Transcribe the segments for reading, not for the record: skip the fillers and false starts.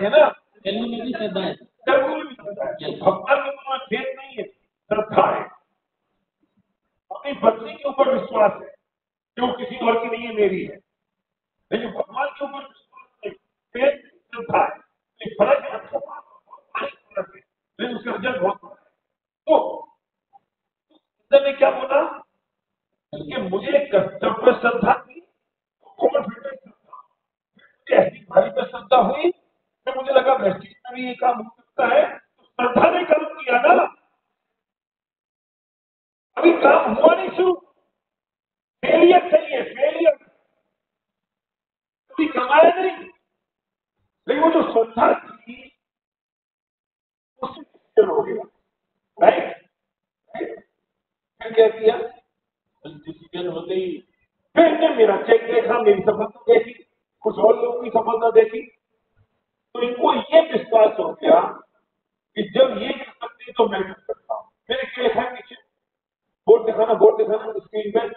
है ना, तेलुगु में भी श्रद्धा है, तेलुगु में भी श्रद्धा है। भक्ता में तुम्हारा फेथ नहीं है, श्रद्धा है। अपनी पत्नी के ऊपर विश्वास है, जो किसी और की नहीं है, मेरी है। लेकिन भगवान के ऊपर विश्वास नहीं, फेथ श्रद्धा है। एक फर्क है, फर्क है, लेकिन उसका रिजल्ट बहुत बड़ा है। तो ने क्या बोला कि मुझे कष्ट पर श्रद्धा थी, कॉन्फिडेंस श्रद्धा, ऐसी भारी पर श्रद्धा हुई कि मुझे लगा प्रेस्टीज में भी ये काम हो सकता है। तो श्रद्धा ने काम किया ना, अभी काम हुआ नहीं शुरू, फेलियर चाहिए, फेलियर कभी कमाया नहीं, लेकिन वो जो श्रद्धा थी उससे हो गया। राइट, फिर क्या किया, डिसीजन होते ही फिर ने मेरा चेक देखा, मेरी सफलता देखी, कुछ और लोगों की सफलता देखी, तो इनको ये विश्वास हो गया कि जब ये कर सकते तो मैं कर सकता हूँ। फिर क्या लिखा है पीछे, बोर्ड दिखाना स्क्रीन पे,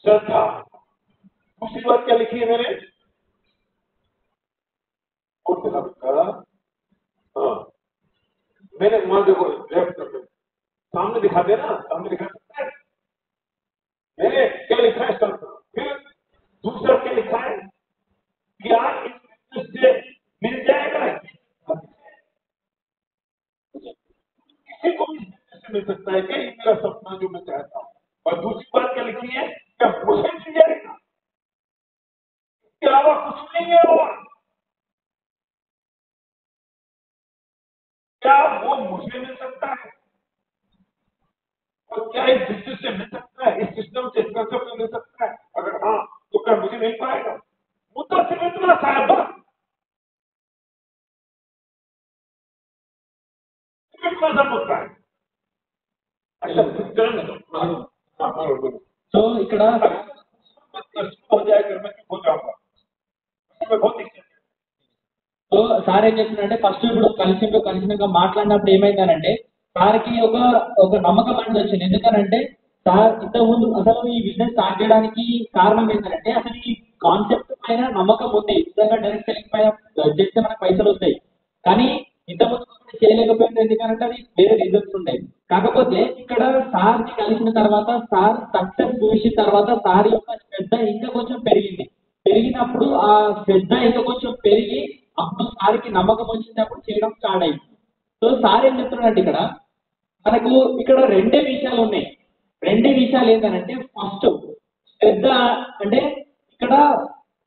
श्रद्धा। दूसरी बात क्या लिखी है मैंने, बोर्ड दिखा, हाँ मैंने वहां देखो लेफ्ट कर, सामने दिखा देना, सामने दिखा सकता है। मैंने क्या लिखा है, श्रद्धा। फिर दूसरा क्या लिखा है, क्या इस बिजनेस से मिल जाएगा, किसी को भी से मिल सकता है कि मेरा सपना जो मैं चाहता हूँ। और दूसरी बात क्या लिखी है, क्या मुझे मिल जाएगा, इसके अलावा कुछ नहीं है। और क्या वो मुझे मिल सकता है, और क्या इस बिजनेस से मिल सकता है, इस सिस्टम से, कंसेप्ट से मिल सकता है? अगर हाँ तो क्या मुझे मिल पाएगा? मुद्दा सिर्फ इतना सा है, बस इतना सा मुद्दा है। अच्छा సో ఇక్కడ हो जाएगा, मैं हो जाऊंगा, मैं बहुत दिक्कत। సో సార్ ఏం చెప్తున్నారంటే ఫస్ట్ ఇప్పుడు కలిసినాక మాట్లాడినప్పుడు ఏమైందనంటే సార్కి ఒక నమ్మకం అనేది వచ్చింది. ఎందుకనంటే సార్ ఇంతకుముందు అసలు ఈ బిజినెస్ స్టార్ట్ చేయడానికి కారణం ఏంటంటే అసలు ఈ కాన్సెప్ట్ పైన నమ్మకం ఉంది. నిజంగా డైరెక్ట్ సెల్లింగ్ పైన చేస్తే మనకు పైసలు వస్తాయి, కానీ ఇంతకుముందు చేయలేకపోయింది. ఎందుకంటే అది వేరే రీజన్స్ ఉన్నాయి. కాకపోతే ఇక్కడ సార్ని కలిసిన తర్వాత, సార్ సక్సెస్ చూసిన తర్వాత సార్ యొక్క శ్రద్ధ ఇంకా కొంచెం పెరిగినప్పుడు ఆ శ్రద్ధ ఇంకా కొంచెం పెరిగి అప్పుడు సార్కి నమ్మకం వచ్చినప్పుడు చేయడం స్టార్ట్ అయింది. సో సార్ ఏం చెప్తున్నాడంటే మనకు ఇక్కడ రెండే విషయాలు ఉన్నాయి. రెండే విషయాలు ఏంటంటే ఫస్ట్ శ్రద్ధ అంటే ఇక్కడ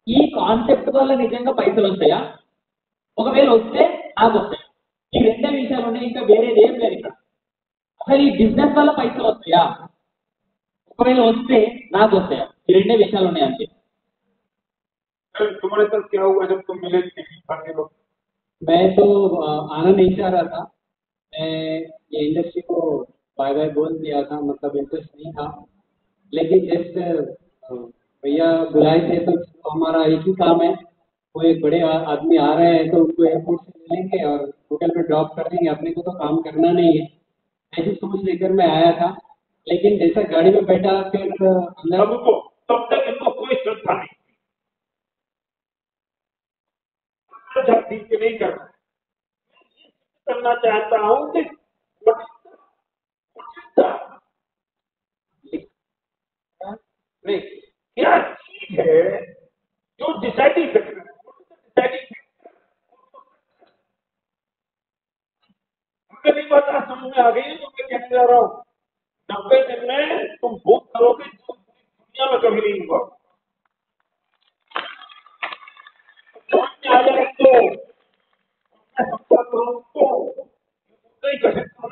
ఈ కాన్సెప్ట్ వల్ల నిజంగా పైసలు వస్తాయా, ఒకవేళ వస్తే నాకు వస్తాయి. ఈ రెండే విషయాలు ఉన్నాయి, ఇంకా వేరేది ఏం లేదు. ఇక్కడ అసలు ఈ బిజినెస్ వల్ల పైసలు వస్తాయా, ఒకవేళ వస్తే నాకు వస్తాయా, ఈ రెండే విషయాలు ఉన్నాయి అంతే. तुम्हारे साथ क्या हुआ जब तुम मिले लोग? मैं तो आना नहीं चाह रहा था, मैं ये इंडस्ट्री को बाय बाय बोल दिया था, मतलब इंटरेस्ट नहीं था। लेकिन जस्ट भैया बुलाए थे तो हमारा एक ही काम है, कोई एक बड़े आदमी आ रहे हैं तो उनको एयरपोर्ट से ले लेंगे और होटल पे ड्रॉप कर देंगे, अपने को तो काम करना नहीं है, ऐसी सोच लेकर मैं आया था। लेकिन जैसा गाड़ी में बैठा फिर अंदर तब तक इनको कोई श्रद्धा नहीं, नहीं करना चाहता हूं कि नहीं, क्या चीज है जो डिसाइडिंग फैक्टर नहीं पता, समझ में आ गई है जो मैं कहने जा रहा हूं। 90 दिन में तुम भूख करोगे जो दुनिया में कभी नहीं हुआ, आ जाए तो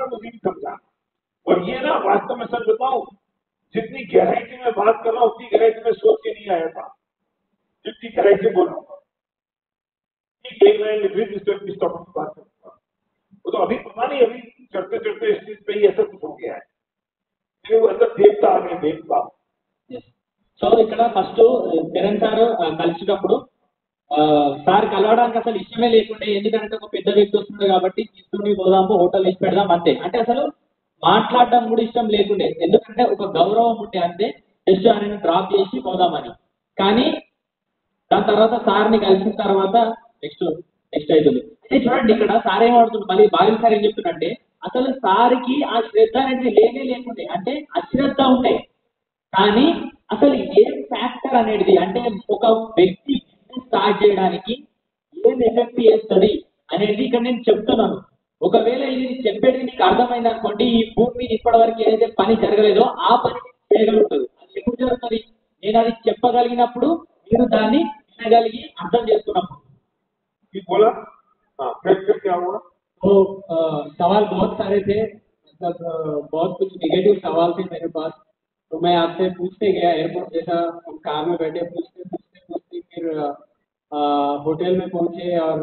मुझे नहीं समझा। और ये ना वास्तव में सच बताऊं, जितनी गहराई से मैं बात कर रहा हूँ उतनी गहराई से मैं सोच के नहीं आया था, जितनी गहराई से बोल रहा हूँ। बात करूंगा वो तो अभी पता नहीं, अभी चढ़ते चढ़ते इस चीज पे ही ऐसा कुछ हो गया है, वो अंदर देवता आ गए, देवता। సో ఇక్కడ ఫస్ట్ కిరణ్ సార్ కలిసినప్పుడు సార్ కలవడానికి అసలు ఇష్టమే లేకుండే. ఎందుకంటే ఒక పెద్ద వ్యక్తి వస్తున్నాడు కాబట్టి తీసుకుని పోదాము, హోటల్ ఇచ్చి పెడదాం అంతే. అంటే అసలు మాట్లాడడం కూడా ఇష్టం లేకుండే, ఎందుకంటే ఒక గౌరవం ఉంటే అంతే, జస్ట్ ఆయన డ్రాప్ చేసి పోదామని. కానీ దాని తర్వాత సార్ని కలిసిన తర్వాత నెక్స్ట్ నెక్స్ట్ అవుతుంది. అయితే చూడండి ఇక్కడ సార్ ఏమడుతుంది మళ్ళీ బాగిల్ సార్ ఏం చెప్తున్నంటే అసలు సార్కి ఆ శ్రద్ధ అనేది లేనే లేకుండే అంటే అశ్రద్ధ ఉండే కానీ అసలు ఏం ఫ్యాక్టర్ అనేది అంటే ఒక వ్యక్తి బిజినెస్ స్టార్ట్ చేయడానికి ఏం ఎఫెక్ట్ చేస్తుంది అనేది ఇక్కడ నేను చెప్తున్నాను. ఒకవేళ ఇది చెప్పేది నీకు అర్థమైంది అనుకోండి ఈ భూమి మీద ఇప్పటి వరకు ఏదైతే పని జరగలేదో ఆ పని చేయగలుగుతుంది. అది ఎప్పుడు జరుగుతుంది నేను అది చెప్పగలిగినప్పుడు మీరు దాన్ని వినగలిగి అర్థం చేసుకున్నప్పుడు. ये बोला हाँ फिर क्या हुआ तो सवाल बहुत सारे थे मतलब बहुत कुछ निगेटिव सवाल थे मेरे पास तो मैं आपसे पूछते गया एयरपोर्ट जैसा हम कार में बैठे पूछते पूछते पूछते फिर होटल में पहुंचे और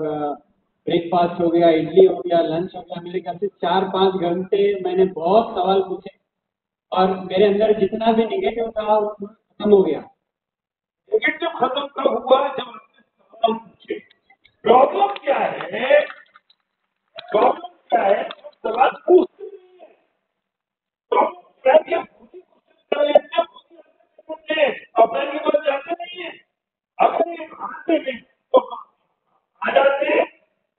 ब्रेकफास्ट हो गया इडली हो गया लंच हो गया मेरे ख्याल से 4-5 घंटे मैंने बहुत सवाल पूछे और मेरे अंदर जितना भी निगेटिव था वो खत्म हो गया। नेगेटिव खत्म कब हुआ जब आपने सवाल पूछे। प्रॉब्लम क्या है सवाल पूछते नहीं है प्रॉब्लम क्या है खुद ही क्वेश्चन कर लेते हैं खुद ही आंसर करते हैं अपने की बात जानते नहीं है अगर ये आते नहीं तो आ जाते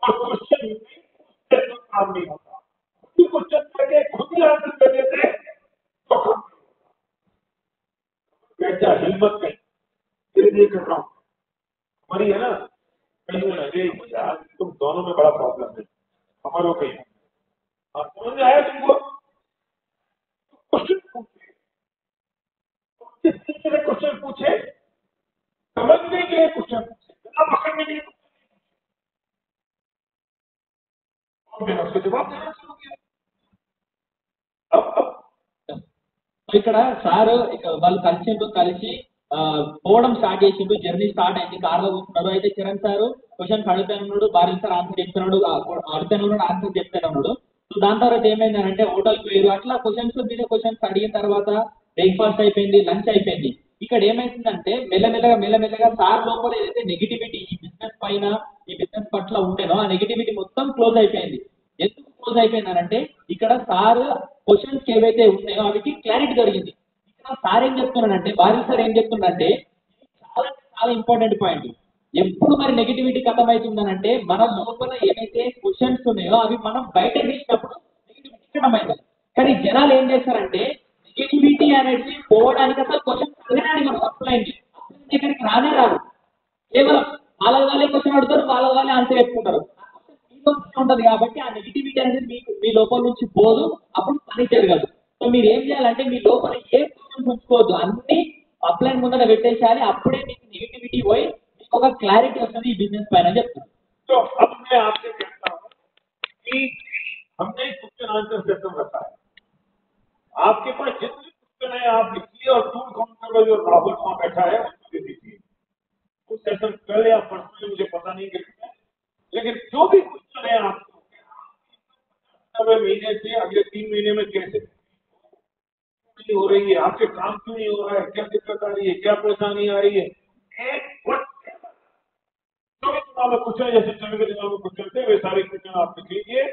और क्वेश्चन नहीं पूछते तो काम नहीं होता खुद ही क्वेश्चन करके खुद ही आंसर कर देते तो काम नहीं होता। कैसा हिम्मत नहीं फिर नहीं कर रहा हूँ हमारी है ना कहीं अरे यार तुम दोनों में बड़ा प्रॉब्लम है हमारे कहीं आप समझ में आया तुमको क्वेश्चन पूछे जिस तरीके से क्वेश्चन पूछे समझने के लिए क्वेश्चन पूछे बिना पकड़ने के लिए और मैंने उसको जवाब देना शुरू किया अब ఇక్కడ సార్ వాళ్ళు కలిసి పోవడం స్టార్ట్ చేసిండు జర్నీ స్టార్ట్ అయింది కార్లో కూర్చున్నారు అయితే చరణ్ సార్ క్వశ్చన్స్ అడుగుతున్నాడు బారిల్ సార్ ఆన్సర్ చెప్తున్నాడు అడుగుతున్నాడు ఆన్సర్ చెప్తున్నాడు సో దాని తర్వాత ఏమైందంటే హోటల్కి వేరు అట్లా క్వశ్చన్స్ మీద క్వశ్చన్స్ అడిగిన తర్వాత బ్రేక్ఫాస్ట్ అయిపోయింది లంచ్ అయిపోయింది ఇక్కడ ఏమైతుందంటే మెల్లమెల్లగా సార్ లోపల ఏదైతే నెగిటివిటీ ఈ బిజినెస్ పైన ఈ బిజినెస్ పట్ల ఉండేనో ఆ నెగిటివిటీ మొత్తం క్లోజ్ అయిపోయింది. ఎందుకు క్లోజ్ అయిపోయిందనంటే ఇక్కడ సార్ క్వశ్చన్స్ ఏవైతే ఉన్నాయో అవికి క్లారిటీ దొరికింది. ఇక్కడ సార్ ఏం చెప్తున్నాడంటే బారిల్ సార్ ఏం చెప్తున్నాడంటే చాలా చాలా ఇంపార్టెంట్ పాయింట్ ఎప్పుడు మరి నెగిటివిటీ కథం అవుతుందనంటే మన లోపల ఏవైతే క్వశ్చన్స్ ఉన్నాయో అవి మనం బయట తీసినప్పుడు నెగిటివిటీ కథం అవుతుంది. కానీ జనాలు ఏం చేస్తారంటే నెగిటివిటీ అనేది పోవడానికి అసలు క్వశ్చన్స్ అడగడానికి మనం అప్లైంది దగ్గరికి రానే రాదు కేవలం వాళ్ళే క్వశ్చన్ అడుగుతారు వాళ్ళే ఆన్సర్ చెప్పుకుంటారు ఉంటది కాబట్టి ఆ నెగిటివిటీ అనేది మీకు మీ లోపల నుంచి పోదు అప్పుడు పని జరగదు. సో మీరు ఏం చేయాలంటే మీ లోపల ఏ క్వశ్చన్స్ ఉంచుకోవద్దు అన్ని అప్లైన్ ముందర పెట్టేసేయాలి అప్పుడే మీకు నెగిటివిటీ పోయి మీకు ఒక క్లారిటీ వస్తుంది ఈ బిజినెస్ పైన చెప్తాను. तो अब मैं आपसे कहता हूँ कि हमने क्वेश्चन आंसर सेशन रखा है आपके पास जितने क्वेश्चन है आप लिखिए और टूल काउंटर में जो राहुल वहां बैठा है उसको दे दीजिए उस सेशन कल या परसों मुझे पता नहीं कितना लेकिन जो भी क्वेश्चन है आपको महीने से अगले 3 महीने में कैसे नहीं हो रही है आपके काम क्यों नहीं हो रहा है क्या दिक्कत आ रही है क्या परेशानी आ रही है चुनाव में क्वेश्चन जैसे चुनाव में क्वेश्चन थे वे सारे क्वेश्चन आप लिख लीजिए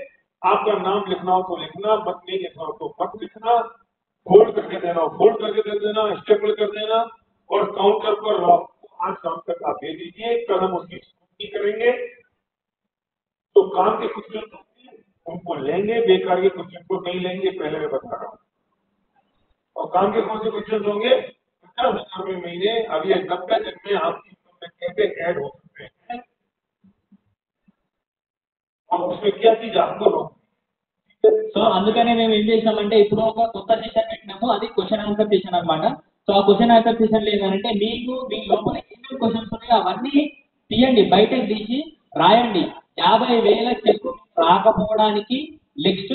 आपका नाम लिखना हो तो लिखना मत नहीं लिखना हो तो मत लिखना फोल्ड करके देना हो फोल्ड करके दे देना स्टेपल कर देना और काउंटर पर आज शाम तक आप दे दीजिए कल हम उसकी स्क्रूटनी करेंगे तो काम के क्वेश्चन उनको लेंगे बेकार के क्वेश्चन को नहीं लेंगे पहले मैं बता रहा हूँ और काम के कौन से क्वेश्चन होंगे 50,000 रुपये महीने अब ये 90 दिन में आपकी इनकम में कैसे ऐड हो सकते हैं और उसमें क्या चीज आपको रोकती సో అందుకనే మేము ఏం చేసామంటే ఇప్పుడు ఒక కొత్త సెషన్ పెట్టినాము అది క్వశ్చన్ ఆన్సర్ సెషన్ అన్నమాట. సో ఆ క్వశ్చన్ ఆన్సర్ సెషన్ లేదంటే మీకు మీ లోపల ఏమేమి క్వశ్చన్స్ ఉన్నాయో అవన్నీ తీయండి బయటకు తీసి రాయండి. 50,000 చెక్ రాకపోవడానికి నెక్స్ట్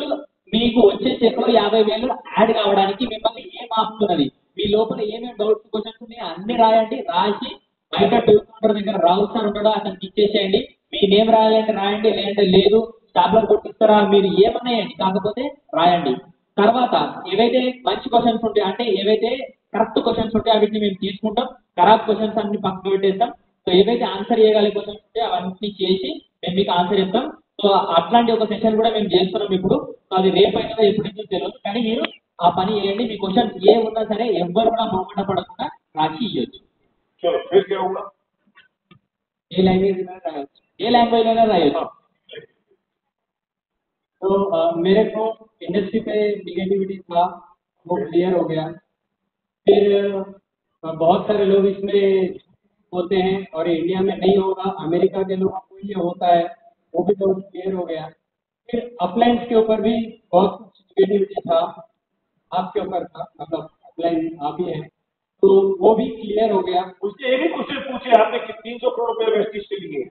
మీకు వచ్చే చెక్ లో 50,000 యాడ్ కావడానికి మిమ్మల్ని ఏం ఆపుతున్నది మీ లోపల ఏమేమి డౌట్స్ క్వశ్చన్స్ ఉన్నాయో అన్ని రాయండి. రాసి బయట టూల్ కౌంటర్ దగ్గర రాహుల్ సార్ ఉంటాడో అతనికి ఇచ్చేసేయండి. మీ నేమ్ రాయాలంటే రాయండి లేదంటే లేదు స్టాప్లర్ కొట్టిస్తారా మీరు ఏమన్నాయండి కాకపోతే రాయండి. తర్వాత ఏవైతే మంచి క్వశ్చన్స్ ఉంటాయో అంటే ఏవైతే కరెక్ట్ క్వశ్చన్స్ ఉంటాయో వీటిని మేము తీసుకుంటాం ఖరాబ్ క్వశ్చన్స్ అన్ని పక్కన పెట్టేస్తాం. సో ఏవైతే ఆన్సర్ చేయగలిగే క్వశ్చన్స్ ఉంటాయో అవన్నీ చేసి మేము మీకు ఆన్సర్ ఇస్తాం. సో అట్లాంటి ఒక సెషన్ కూడా మేము చేస్తున్నాం ఇప్పుడు. సో అది రేపు అయినా ఎప్పుడైతే తెలియదు కానీ మీరు ఆ పని చేయండి. మీ క్వశ్చన్స్ ఏ ఉన్నా సరే ఎవ్వరు కూడా మొహమాట పడకుండా రాసి ఇవ్వచ్చు. चलो फिर क्या होगा ఏ లాంగ్వేజ్ ఏ లాంగ్वेज అయినా రాయొచ్చు. हाँ तो मेरे को इंडस्ट्री पे निगेटिविटी था वो क्लियर हो गया. फिर बहुत सारे लोग इसमें होते हैं और इंडिया में नहीं होगा, अमेरिका के लोगों को ये होता है, वो भी तो क्लियर हो गया. फिर अपलाइंस के ऊपर भी बहुत कुछ निगेटिविटी था, आपके ऊपर था, मतलब अपलाइन आप ही है, तो वो भी क्लियर हो गया. उससे ये भी क्वेश्चन पूछे आपने कि 300 करोड़ रुपए वेस्टिज से लिए,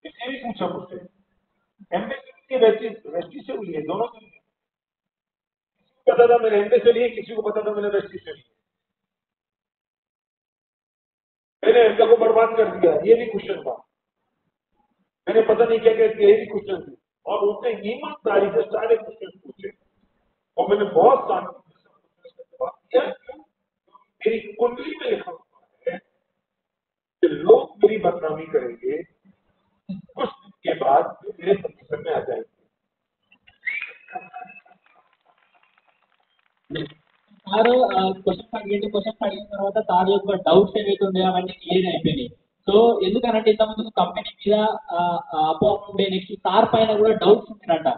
इससे भी पूछा मुझसे एम्बेसी के वेस्टिज से लिए, दोनों से लिए. किसी को पता था मैंने एम्बेसी से लिए, किसी को पता था मैंने वेस्टिज से लिए. मैंने एम्बेसी को बर्बाद कर दिया, ये भी क्वेश्चन था. मैंने पता नहीं क्या क्या किया, ये भी क्वेश्चन थे. और उसने ईमानदारी से सारे क्वेश्चन पूछे और मैंने बहुत शांति से जवाब दिया. मेरी कुंडली में लिखा हुआ है कि लोग मेरी बदनामी करेंगे, कुछ दिन के बाद वे मेरे पोजीशन में आ जाएंगे. సారు క్వశ్చన్స్ అడిగిన తర్వాత సార్ యొక్క డౌట్స్ ఏవైతే ఉన్నాయో అవన్నీ క్లియర్ అయిపోయినాయి. సో ఎందుకనంటే ఇంతకుముందు కంపెనీ మీద అపోహ ఉండే, నెక్స్ట్ సార్ పైన కూడా డౌట్స్ ఉన్నాయంట.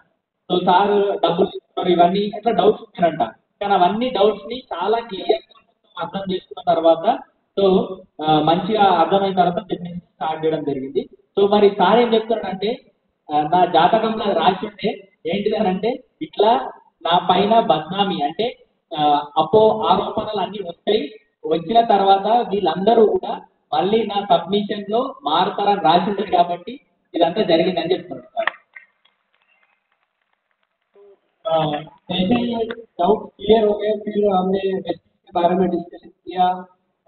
సో సార్ డబ్బులు ఇస్తున్నారు ఇవన్నీ అట్లా డౌట్స్ ఉన్నాయంట. కానీ అవన్నీ డౌట్స్ ని చాలా క్లియర్ గా మొత్తం అర్థం చేసుకున్న తర్వాత సో మంచిగా అర్థమైన తర్వాత బిజినెస్ స్టార్ట్ చేయడం జరిగింది. సో మరి సార్ ఏం చెప్తున్నాడంటే నా జాతకంలో రాసి ఉంటే ఏంటిది అని అంటే ఇట్లా నా పైన బద్నామి అంటే ఆరోపణలు అన్ని వస్తాయి, వచ్చిన తర్వాత వీళ్ళందరూ కూడా మళ్ళీ నా సబ్మిషన్ లో మారుతారని రాసి ఉంటుంది కాబట్టి ఇదంతా జరిగిందని చెప్తున్నారు సార్. जैसे ये डाउट क्लियर हो गए फिर हमने वेस्टिज के बारे में डिस्कशन किया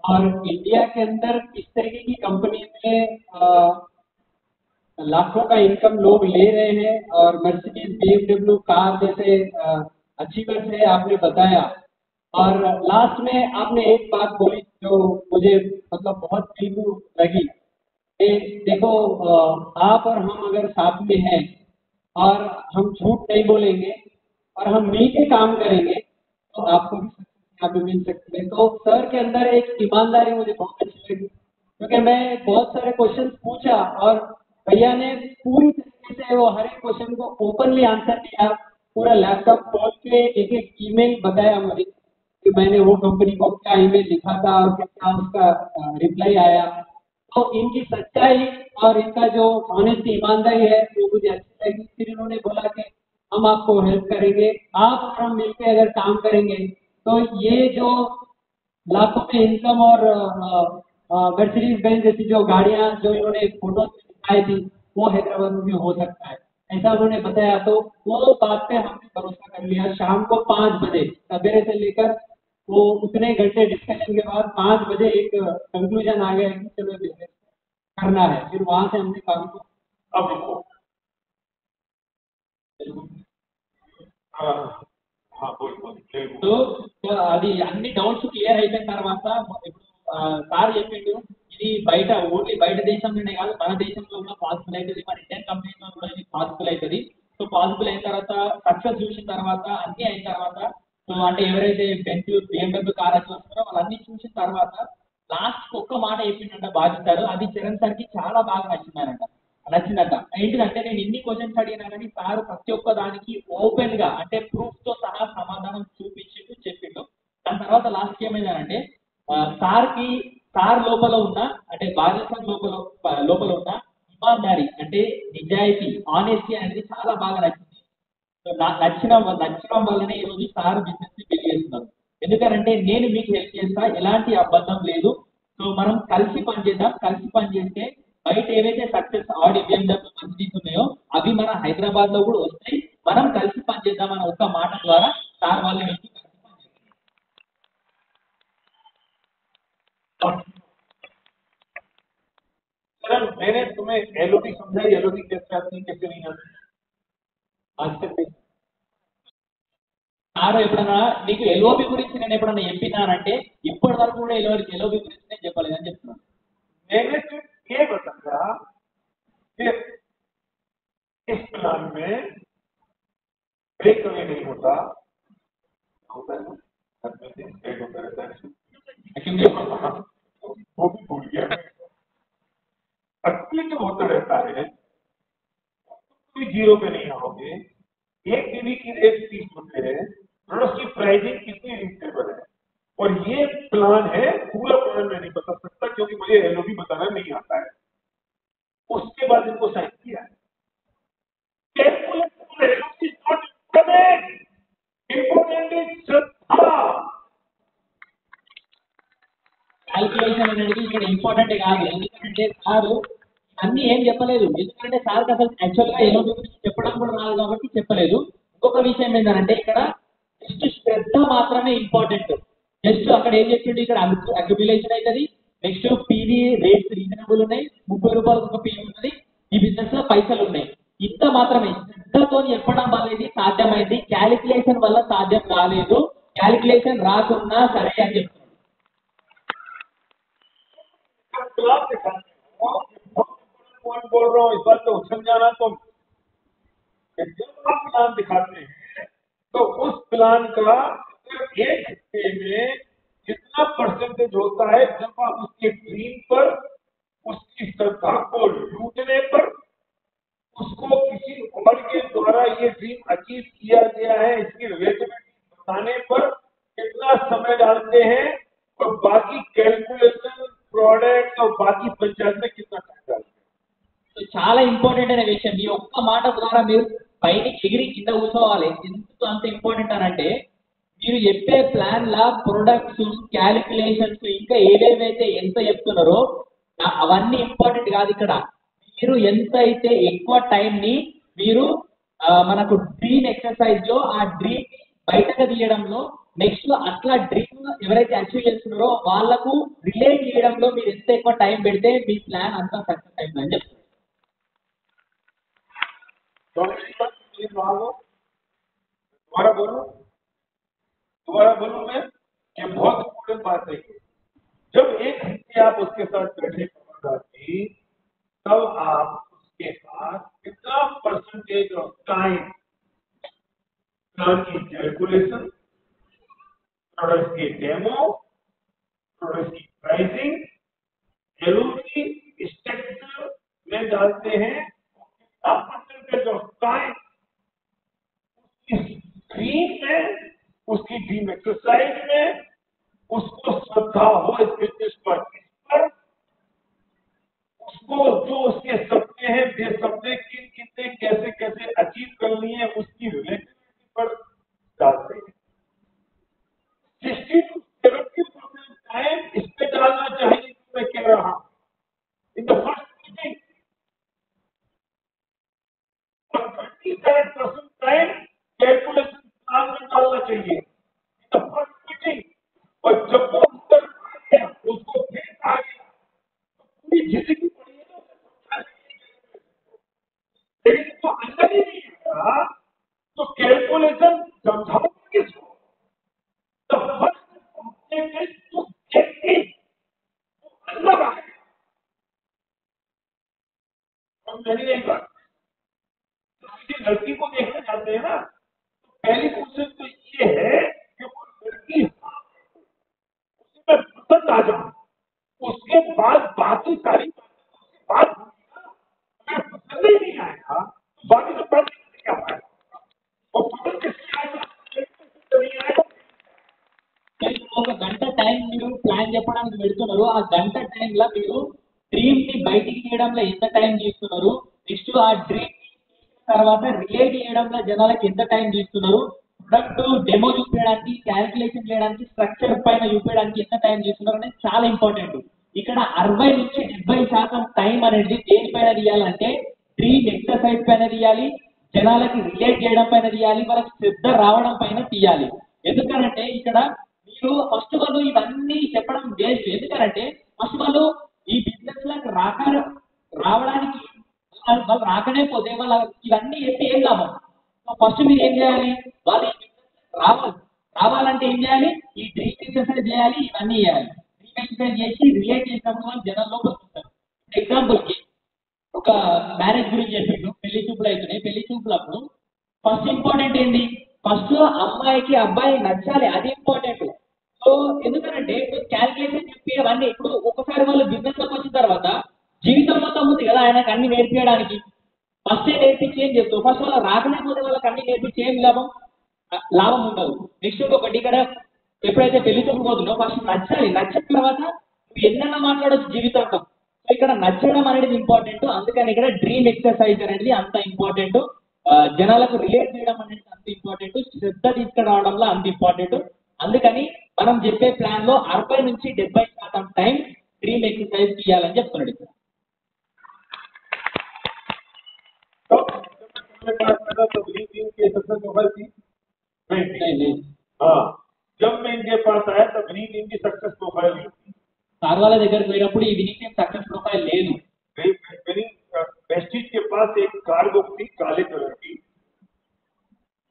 और इंडिया के अंदर किस तरीके की कंपनी में लाखों का इनकम लोग ले रहे हैं और मर्सिडीज BMW कार जैसे अचीवर्स है आपने बताया. और लास्ट में आपने एक बात बोली जो मुझे मतलब बहुत दिल को लगी कि देखो आप और हम अगर साथ में हैं और हम झूठ नहीं बोलेंगे और हम मिल के काम करेंगे तो आपको भी सक्सेस यहाँ पे मिल सकती है. तो सर के अंदर एक ईमानदारी मुझे बहुत अच्छी लगी क्योंकि मैं बहुत सारे क्वेश्चन पूछा और भैया ने पूरी तरीके से वो हर एक क्वेश्चन को ओपनली आंसर दिया, पूरा लैपटॉप खोल के एक एक ईमेल बताया मुझे कि मैंने वो कंपनी को क्या ईमेल लिखा था और क्या उसका रिप्लाई आया. तो इनकी सच्चाई और इनका जो ऑनेस्टी ईमानदारी है वो मुझे अच्छी लगी. फिर इन्होंने बोला कि हम आपको हेल्प करेंगे, आप और हम मिलकर अगर काम करेंगे तो ये जो लाखों में इनकम और मर्सिडीज बेंज जैसी जो गाड़ियां जो इन्होंने फोटो दिखाई थी वो हैदराबाद में भी हो सकता है ऐसा उन्होंने बताया. तो वो बात पे हमने भरोसा कर लिया. शाम को 5 बजे सवेरे से लेकर वो उतने घंटे डिस्कशन के बाद 5 बजे एक कंक्लूजन आ गया कि चलो बिजनेस करना है. फिर वहां से हमने काम को अब देखो हाँ हाँ बोल बोल సో అది అన్ని డౌట్స్ క్లియర్ అయిపోయిన తర్వాత ఇప్పుడు సార్ చెప్పిండు ఇది బయట ఓన్లీ బయట దేశంలోనే కాదు మన దేశంలో కూడా పాసిబుల్ అవుతుంది, మన ఇండియన్ కంపెనీలో కూడా ఇది పాసిబుల్ అవుతుంది. సో పాసిబుల్ అయిన తర్వాత సక్సెస్ చూసిన తర్వాత అన్ని అయిన తర్వాత సో అంటే ఎవరైతే బెంచ్ BMW కార్ చూస్తున్నారో వాళ్ళన్ని చూసిన తర్వాత లాస్ట్ ఒక్క మాట చెప్పిండంట బాధిస్తారు, అది చరణ్ సార్కి చాలా బాగా నచ్చిందట. ఏంటిదంటే నేను ఇన్ని క్వశ్చన్స్ అడిగినా కానీ సార్ ప్రతి ఒక్క దానికి ఓపెన్ గా అంటే ప్రూఫ్ తో సహా సమాధానం చూపించిండు చెప్పిండు. దాని తర్వాత లాస్ట్ ఏమైందంటే సార్కి సార్ లోపల ఉన్న అంటే బాధ్యత లోపల ఉన్న ఇమాన్దారి అంటే నిజాయితీ ఆనెస్టీ అనేది చాలా బాగా నచ్చింది. సో నాకు నచ్చడం వల్లనే ఈరోజు సార్ బిజినెస్ ని బిల్డ్ చేస్తున్నారు. ఎందుకంటే నేను మీకు హెల్ప్ చేస్తా, ఎలాంటి అబద్ధం లేదు. సో మనం కలిసి పనిచేద్దాం, కలిసి పనిచేస్తే బయట ఏవైతే సక్సెస్ ఆడి BMW మర్సిడీస్ ఉన్నాయో అవి మన హైదరాబాద్ లో కూడా వస్తాయి. మనం కలిసి పనిచేద్దాం అన్న ఒక్క మాట ద్వారా సార్ వాళ్ళు వెళ్ళి కలిసి अब सर मैंने तुम्हें LOD समझाई, LOD कैसे आती है कैसे नहीं आती పనిచేద్దాం. సార్ ఎప్పుడన్నా నీకు ఎల్ఓపి గురించి నేను ఎప్పుడన్నా చెప్పినానంటే ఇప్పటి వరకు కూడా ఎల్ఓపి గురించి నేను చెప్పలేదని చెప్తున్నాను. मैंने सिर्फ ये बताया कि इस प्लान में ब्रेक कभी नहीं होता होता है ना, हर महीने ब्रेक होता रहता है वो भी भूल गया मैं. एक्टिव होता रहता है, कोई जीरो पे नहीं आओगे। एक टीवी की रेट 30 रुपए है, प्रोडक्ट की प्राइसिंग कितनी रीजनेबल है, और ये प्लान है। पूरा प्लान मैं नहीं बता सकता क्योंकि मुझे एलओबी बताना नहीं आता है। उसके बाद इनको साइन किया है। Calculate important is Shraddha. Calculation అనేది ఇక్కడ ఇంపార్టెంట్ కాదు. ఎందుకంటే సార్ అన్ని ఏం చెప్పలేదు. ఎందుకంటే సార్కి అసలు యాక్చువల్గా ఏదో గురించి చెప్పడం కూడా రాదు కాబట్టి చెప్పలేదు. ఇంకొక విషయం ఏంటంటే ఇక్కడ జస్ట్ శ్రద్ధ మాత్రమే ఇంపార్టెంట్. జస్ట్ అక్కడ ఏం చెప్పిండు, ఇక్కడ అక్యుములేషన్ అవుతుంది. నెక్స్ట్ పీవీ రేట్స్ రీజనబుల్ ఉన్నాయి, 30 రూపాయలకు ఒక పీవీ ఉన్నది, ఈ బిజినెస్ లో పైసలు ఉన్నాయి. ఇంత మాత్రమే శ్రద్ధతో చెప్పడం వల్ల ఇది సాధ్యమైంది. క్యాలిక్యులేషన్ వల్ల సాధ్యం కాలేదు. క్యాలిక్యులేషన్ రాకున్నా సరే అని చెప్తున్నాను. पॉइंट बोल रहा हूँ, इस बात को समझाना तुम। जब आप प्लान दिखाते हैं तो उस प्लान का एक हिस्से में कितना परसेंटेज होता है, जब आप उसके ड्रीम पर, उसकी श्रद्धा को लूटने पर, उसको किसी और के द्वारा ये ड्रीम अचीव किया गया है इसकी रिलेटिविटी बताने पर कितना समय डालते हैं, और बाकी कैलकुलेशन प्रोडक्ट और बाकी पंचायत में कितना टाइम डालते हैं। చాలా ఇంపార్టెంట్ అనే విషయం. ఈ ఒక్క మాట ద్వారా మీరు పైకి ఎగిరి కింద కూర్చోవాలి. ఎందుకు అంత ఇంపార్టెంట్ అని అంటే, మీరు చెప్పే ప్లాన్ లా ప్రొడక్ట్స్, క్యాలిక్యులేషన్స్, ఇంకా ఏవేవైతే ఎంత చెప్తున్నారో అవన్నీ ఇంపార్టెంట్ కాదు. ఇక్కడ మీరు ఎంత అయితే ఎక్కువ టైం ని మీరు మనకు డ్రీమ్ ఎక్సర్సైజ్ లో ఆ డ్రీమ్ బయటకు తీయడంలో, నెక్స్ట్ అట్లా డ్రీమ్ ఎవరైతే అచీవ్ చేస్తున్నారో వాళ్ళకు రిలేట్ చేయడంలో మీరు ఎంత ఎక్కువ టైం పెడితే మీ ప్లాన్ అంతా సక్సెస్ అయిందని చెప్తారు. दोबारा बोलूं मैं, ये बहुत इंपॉर्टेंट बात है। जब एक हफ्ते आप उसके साथ बैठे तब आप उसके साथ कितना परसेंटेज ऑफ टाइम प्लान की कैलकुलेशन, प्रोडक्ट की डेमो, प्रोडक्ट की प्राइसिंग, एलओपी स्ट्रक्चर में डालते हैं, कितना परसेंटेज ऑफ टाइम उसकी ड्रीम में, उसकी ड्रीम एक्सरसाइज में, उसको श्रद्धा हो इस बिजनेस पर, उसको जो उसके सपने हैं, वे सपने कितने कैसे कैसे अचीव करनी है, उसकी रिलेटिविटी पर डालते हैं। 60 to 70% टाइम इस पे डालना चाहिए, मैं कह रहा हूं इन द फर्स्ट मीटिंग, और 37% टाइम कैलकुलेशन प्लान में डालना चाहिए इन द फर्स्ट मीटिंग। और जब वो अंदर आ गया, उसको फिर आ गया, पूरी जिंदगी पड़ी है ना, लेकिन तो अंदर ही नहीं आया तो कैलकुलेशन समझाओ किसको। The first object is to get in, अंदर आए। हम नहीं बात, किसी लड़की को देखने जाते हैं ना, तो पहली कोशिश तो ये है कि वो लड़की उसमें पसंद आ जाए, उसके बाद बाकी सारी बात अगर पसंद ही नहीं आएगा तो बाकी सब बात क्या है, और पसंद किससे आएगा, नहीं आएगा। ఒక గంట టైం మీరు ప్లాన్ చెప్పడానికి పెడుతున్నారు. ఆ గంట టైంలో మీరు డ్రీమ్ ని బయటికి తీయడంలో ఎంత టైం తీసుకున్నారు, నెక్స్ట్ ఆ డ్రీమ్ తర్వాత రిలేట్ చేయడంలో జనాలకి ఎంత టైం తీసుకున్నారు, ప్రొడక్ట్ డెమో చూపించడానికి, క్యాలిక్యులేషన్ చేయడానికి, స్ట్రక్చర్ పైన చూపించడానికి ఎంత టైం తీసుకున్నారు అనేది చాలా ఇంపార్టెంట్. ఇక్కడ 60 నుంచి 70% టైం అనేది దేనిపైన తీయాలంటే డ్రీమ్ ఎక్సర్సైజ్ పైన తీయాలి, జనాలకి రిలేట్ చేయడం పైన తీయాలి, వాళ్ళకి శ్రద్ధ రావడం పైన తీయాలి. ఎందుకంటే ఇక్కడ మీరు ఫస్ట్ వాళ్ళు ఇవన్నీ చెప్పడం వేస్ట్. ఎందుకంటే ఫస్ట్ వాళ్ళు ఈ బిజినెస్ లకు రావడానికి వాళ్ళు రాకనే పోతే వాళ్ళ ఇవన్నీ చెప్పి ఏం లాభం. ఫస్ట్ మీరు ఏం చేయాలి, వాళ్ళు రావాలంటే ఏం చేయాలి, ఈ డ్రీమ్ ఎక్సర్సైజ్ చేయాలి, ఇవన్నీ చేయాలి. డ్రీమ్ ఎక్సర్సైజ్ చేసి రిలేట్ చేసినప్పుడు వాళ్ళు జనాల్లోకి వస్తుంటారు. ఎగ్జాంపుల్ కి ఒక మ్యారేజ్ గురించి చెప్పిండు, పెళ్లి చూపులు అవుతున్నాయి. పెళ్లి చూపులప్పుడు ఫస్ట్ ఇంపార్టెంట్ ఏంటి, ఫస్ట్ అమ్మాయికి అబ్బాయి నచ్చాలి, అది ఇంపార్టెంట్. సో ఎందుకంటే క్యాల్కులేషన్ చెప్పి అవన్నీ ఇప్పుడు ఒకసారి వాళ్ళు బిజినెస్ లోకి వచ్చిన తర్వాత జీవితం మొత్తం ఉంది కదా ఆయనకు అన్ని నేర్పించడానికి. ఫస్ట్ నేర్పించి ఏం చెప్తావు? ఫస్ట్ వాళ్ళ రాకలేకపోతే వాళ్ళకి అన్ని నేర్పించి ఏం లాభం? లాభం ఉండదు. నెక్స్ట్ ఇంకొకటి ఇక్కడ ఎప్పుడైతే పెళ్లి చూపులు పోతుందో ఫస్ట్ నచ్చాలి. నచ్చిన తర్వాత నువ్వు ఎన్నైనా మాట్లాడొచ్చు జీవితంలో. సో ఇక్కడ నచ్చడం అనేది ఇంపార్టెంట్. అందుకని ఇక్కడ డ్రీమ్ ఎక్సర్సైజ్ అనేది అంత ఇంపార్టెంట్. జనాలకు రిలేట్ చేయడం అనేది అంత ఇంపార్టెంట్. శ్రద్ధ తీసుకురావడంలో అంత ఇంపార్టెంట్. అందుకని మనం చెప్పే ప్లాన్ లో 60 నుంచి 70% టైం డ్రీమ్ ఎక్సర్సైజ్ చేయాలని చెప్తున్నాడు ఇక్కడ. तो ग्रीन टीम की सक्सेस प्रोफाइल थी नहीं। हाँ, जब मैं इनके पास आया तब ग्रीन टीम की सक्सेस प्रोफाइल नहीं थी। సార్ వాళ్ళ దగ్గరికి పోయినప్పుడు ఈ వినింగ్ టీమ్ సక్సెస్ ప్రొఫైల్ లేదు. वेस्टिज के पास एक कार बुक थी काले कलर की,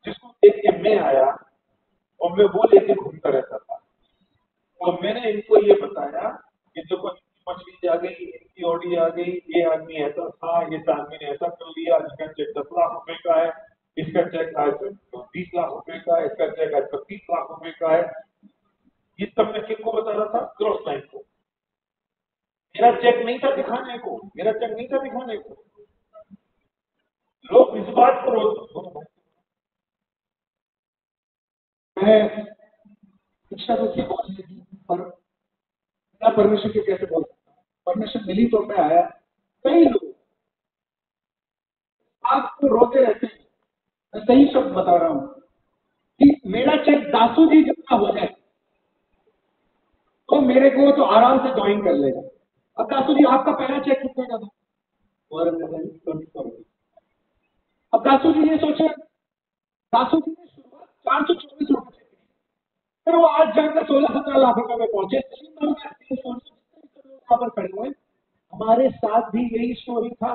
जिसको देख के मैं आया और मैं वो लेके घूमता रहता था। और मैंने इनको ये बताया कि देखो मछली आ गई, इनकी ऑडी आ गई, ये आदमी ऐसा था, ये आदमी ने ऐसा कर लिया, इसका चेक 10 लाख रुपए का है, इसका चेक आज 20 लाख रुपए का है, इसका चेक आज 25 लाख रुपए का है। ये सब मैं किसको बता रहा था? क्रॉस लाइन को। मेरा चेक नहीं था दिखाने को, लोग इस बात पर मैं शिक्षा तो थी बोलने की, पर बिना परमिशन के कैसे बोल सकता? परमिशन मिली तो मैं आया। कई लोग आपको रोते रहते हैं, मैं सही शब्द बता रहा हूं कि मेरा चेक दासू जी जितना हो जाए तो मेरे को तो आराम से ज्वाइन कर लेगा। अब दासू जी आपका पहला चेक कितने का था? अब दासू जी ये सोचे, दासू जी ने शुरुआत 424 रुपए से की, फिर वो आज जाकर 16-17 लाख रुपए में पहुंचे। पर खड़े हुए हमारे साथ भी यही स्टोरी था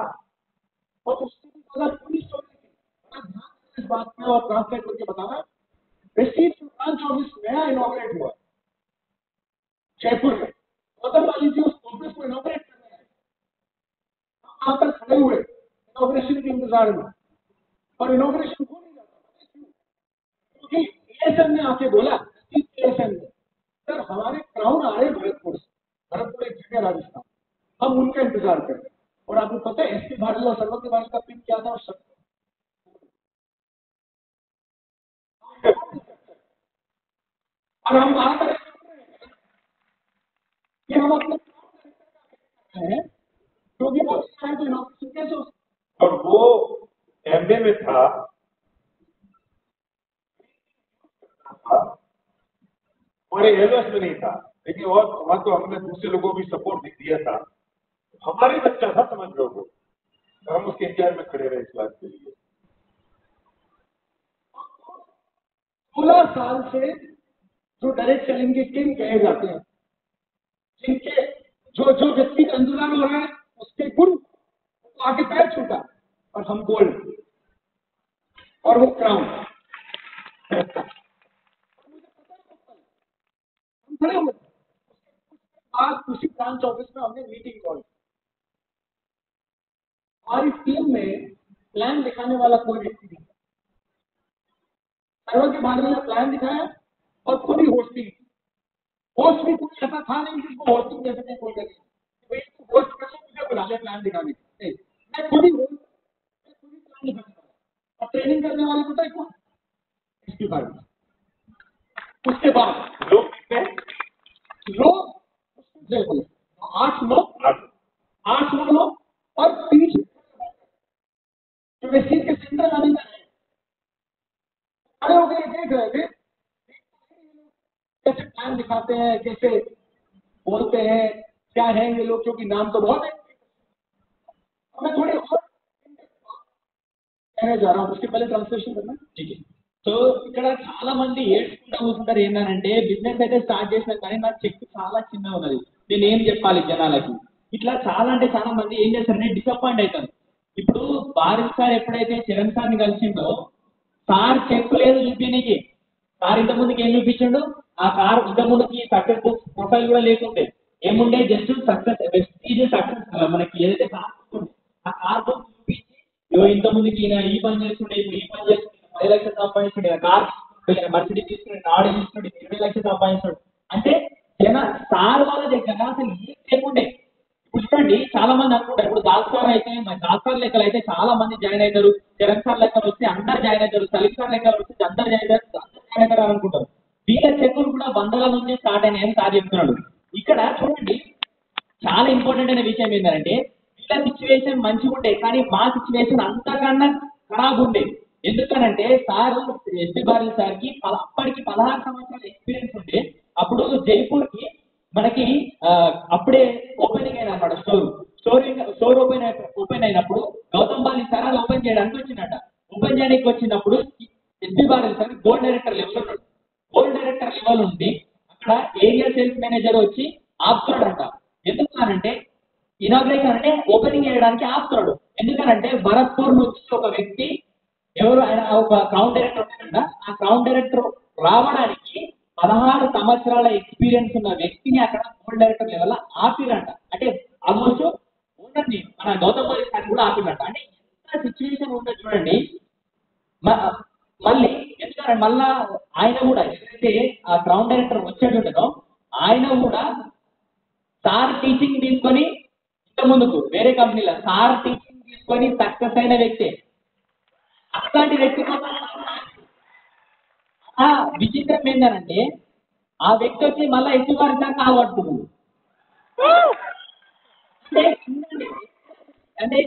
और उससे भी ज्यादा पूरी स्टोरी थी। इस बात में और ट्रांसलेट करके बताना, प्रेस्टीज सुल्तान 24 नया इनॉग्रेट हुआ जयपुर में। गौतम वाली जी उस ऑफिस को इनॉग्रेट करने आए, वहां पर खड़े हुए इनॉग्रेशन के इंतजार में, और इनॉग्रेशन हो नहीं जाता क्योंकि एएसएम ने आके बोला, एएसएम ने, सर हमारे क्राउन आ रहे भरतपुर से, भरतपुर एक जगह राजस्थान, हम उनका इंतजार कर रहे हैं। और आपको पता है एसपी भाटी और सर्वोच्च भाटी का पिन क्या था उस शब्द? और हम वहां पर कि हम अपने हैं क्योंकि वो है तो इनॉग्रेशन कैसे हो? और वो एमए में था और एलओएस में नहीं था, लेकिन और वहां तो हमने दूसरे लोगों को भी सपोर्ट दिया था। हमारे बच्चा था समझ लो वो, और हम उसके इंतजार में खड़े रहे इस बात के लिए। 16 साल से जो डायरेक्ट सेलिंग के किंग कहे जाते हैं, जिनके जो व्यक्ति का इंतजार हो रहा है उसके गुरु आगे पैर छूटा और हम गोल्ड और वो क्राउन। आज उसी ब्रांच ऑफिस में हमने मीटिंग कॉल, हमारी टीम में प्लान दिखाने वाला कोई व्यक्ति नहीं, सर्वर के बारे में प्लान दिखाया और खुद ही होस्टिंग, होस्ट भी कोई ऐसा था नहीं जिसको होस्टिंग दे सके कोई नहीं, होस्ट कैसे मुझे बुला लिया प्लान दिखाने के, मैं खुद ही प्लान दिखाने वाला और ट्रेनिंग करने वाले पता है कौन? इसके बारे में। उसके बाद लोग 8 लोग और पीछे जो व्यक्ति के सेंटर आने में खड़े हो गए देख रहे थे कैसे प्लान दिखाते हैं, कैसे बोलते हैं, क्या है ये लोग, क्योंकि नाम तो बहुत है। मैं थोड़ी और कहने जा रहा हूँ, उसके पहले ट्रांसलेशन करना ठीक है. సో ఇక్కడ చాలా మంది ఏడ్చుకుంటూ కూర్చుంటారు. ఏంటంటే బిజినెస్ అయితే స్టార్ట్ చేసిన కానీ నా చెక్ చాలా చిన్నగా ఉన్నది, నేను ఏం చెప్పాలి జనాలకి. ఇట్లా చాలా అంటే చాలా మంది ఏం చేస్తారంటే డిసప్పాయింట్ అవుతారు. ఇప్పుడు బారిస్ సార్ ఎప్పుడైతే చరణ్ సార్ని కలిసిండో, సార్ చెక్ లేదు చూపించడానికి. సార్ ఇంత ముందుకి ఏం చూపించిండు? ఆ కార్ ఇంత ముందుకి సక్సెస్ బుక్ ప్రొఫైల్ కూడా లేకుండే, ఏముండే జస్ట్ సక్సెస్ సక్సెస్ మనకి ఏదైతే కార్ ఆ కార్ బుక్ చూపించి ఇంత ముందుకి ఈయన ఈ పని చేస్తుండే, ఇప్పుడు ఈ పని చేస్తుండే, 10 లక్షలు సంపాదించుండే, కార్ మర్సిడీ తీసుకుని నాడు తీసుకుంటే 20 లక్షలు సంపాదించాడు. అంటే జన సార్ వాళ్ళ దగ్గర అసలు ఏం లేకుండే, ఇప్పుడు చూడండి చాలా మంది అనుకుంటారు ఇప్పుడు దాల్సార్ అయితే మరి దాల్సార్ లెక్కలు అయితే చాలా మంది జాయిన్ అవుతారు, చరణ్ సార్ లెక్కలు వస్తే అందరు జాయిన్ అవుతారు, సలీం సార్ లెక్కలు వస్తే అందరు జాయిన్ అవుతారు అనుకుంటారు. వీళ్ళ చెక్కులు కూడా వందల నుంచి స్టార్ట్ అయినాయని సార్ చెప్తున్నాడు. ఇక్కడ చూడండి చాలా ఇంపార్టెంట్ అయిన విషయం ఏంటంటే వీళ్ళ సిచ్యువేషన్ మంచిగా ఉండే కానీ మా సిచ్యువేషన్ అంతకన్నా ఖరాబ్ ఉండే. ఎందుకనంటే సార్ ఎస్పీ బారెల్ సార్కి అప్పటికి 16 సంవత్సరాల ఎక్స్పీరియన్స్ ఉండే. అప్పుడు జైపూర్కి మనకి అప్పుడే ఓపెనింగ్ అయిన అనమాట స్టోర్ ఓపెన్ అయినప్పుడు గౌతమ్ బాలి సార్ అది ఓపెన్ చేయడానికి వచ్చిందట. ఓపెన్ చేయడానికి వచ్చినప్పుడు SP barrel sir gold director level ఉన్నాడు. గోల్డ్ డైరెక్టర్ లెవెల్ ఉంది అక్కడ ఏరియా సేల్స్ మేనేజర్ వచ్చి ఆపుతున్నాడంట. ఎందుకనంటే ఇనాగ్రేషన్ అంటే ఓపెనింగ్ చేయడానికి ఆపుతున్నాడు. ఎందుకనంటే భరత్పూర్ నుంచి ఒక వ్యక్తి ఎవరు ఆయన ఒక క్రౌన్ డైరెక్టర్ ఉన్నాడంట. ఆ క్రౌన్ డైరెక్టర్ రావడానికి 16 సంవత్సరాల ఎక్స్పీరియన్స్ ఉన్న వ్యక్తిని అక్కడ గోల్డ్ డైరెక్టర్ లెవెల్ ఆపిరంట. అంటే ఆల్మోస్ట్ ఓనర్ని మన గౌతమ్ బాలి సార్ కూడా ఆపిరంట. అంటే ఎంత సిచ్యువేషన్ ఉందో చూడండి. మళ్ళీ ఎందుకంటే మళ్ళా ఆయన కూడా ఎవరైతే ఆ క్రౌన్ డైరెక్టర్ వచ్చేటుండదో ఆయన కూడా సార్ టీచింగ్ తీసుకొని ఇంత ముందుకు వేరే కంపెనీలో సార్ టీచింగ్ తీసుకొని సక్సెస్ అయిన వ్యక్తే. అట్లాంటి వ్యక్తి కోసం విచిత్రం ఏంటంటే ఆ వ్యక్తి వచ్చి మళ్ళీ ఎస్పీ బారెల్ సార్ కాలు పట్టుకున్నాడు. అంటే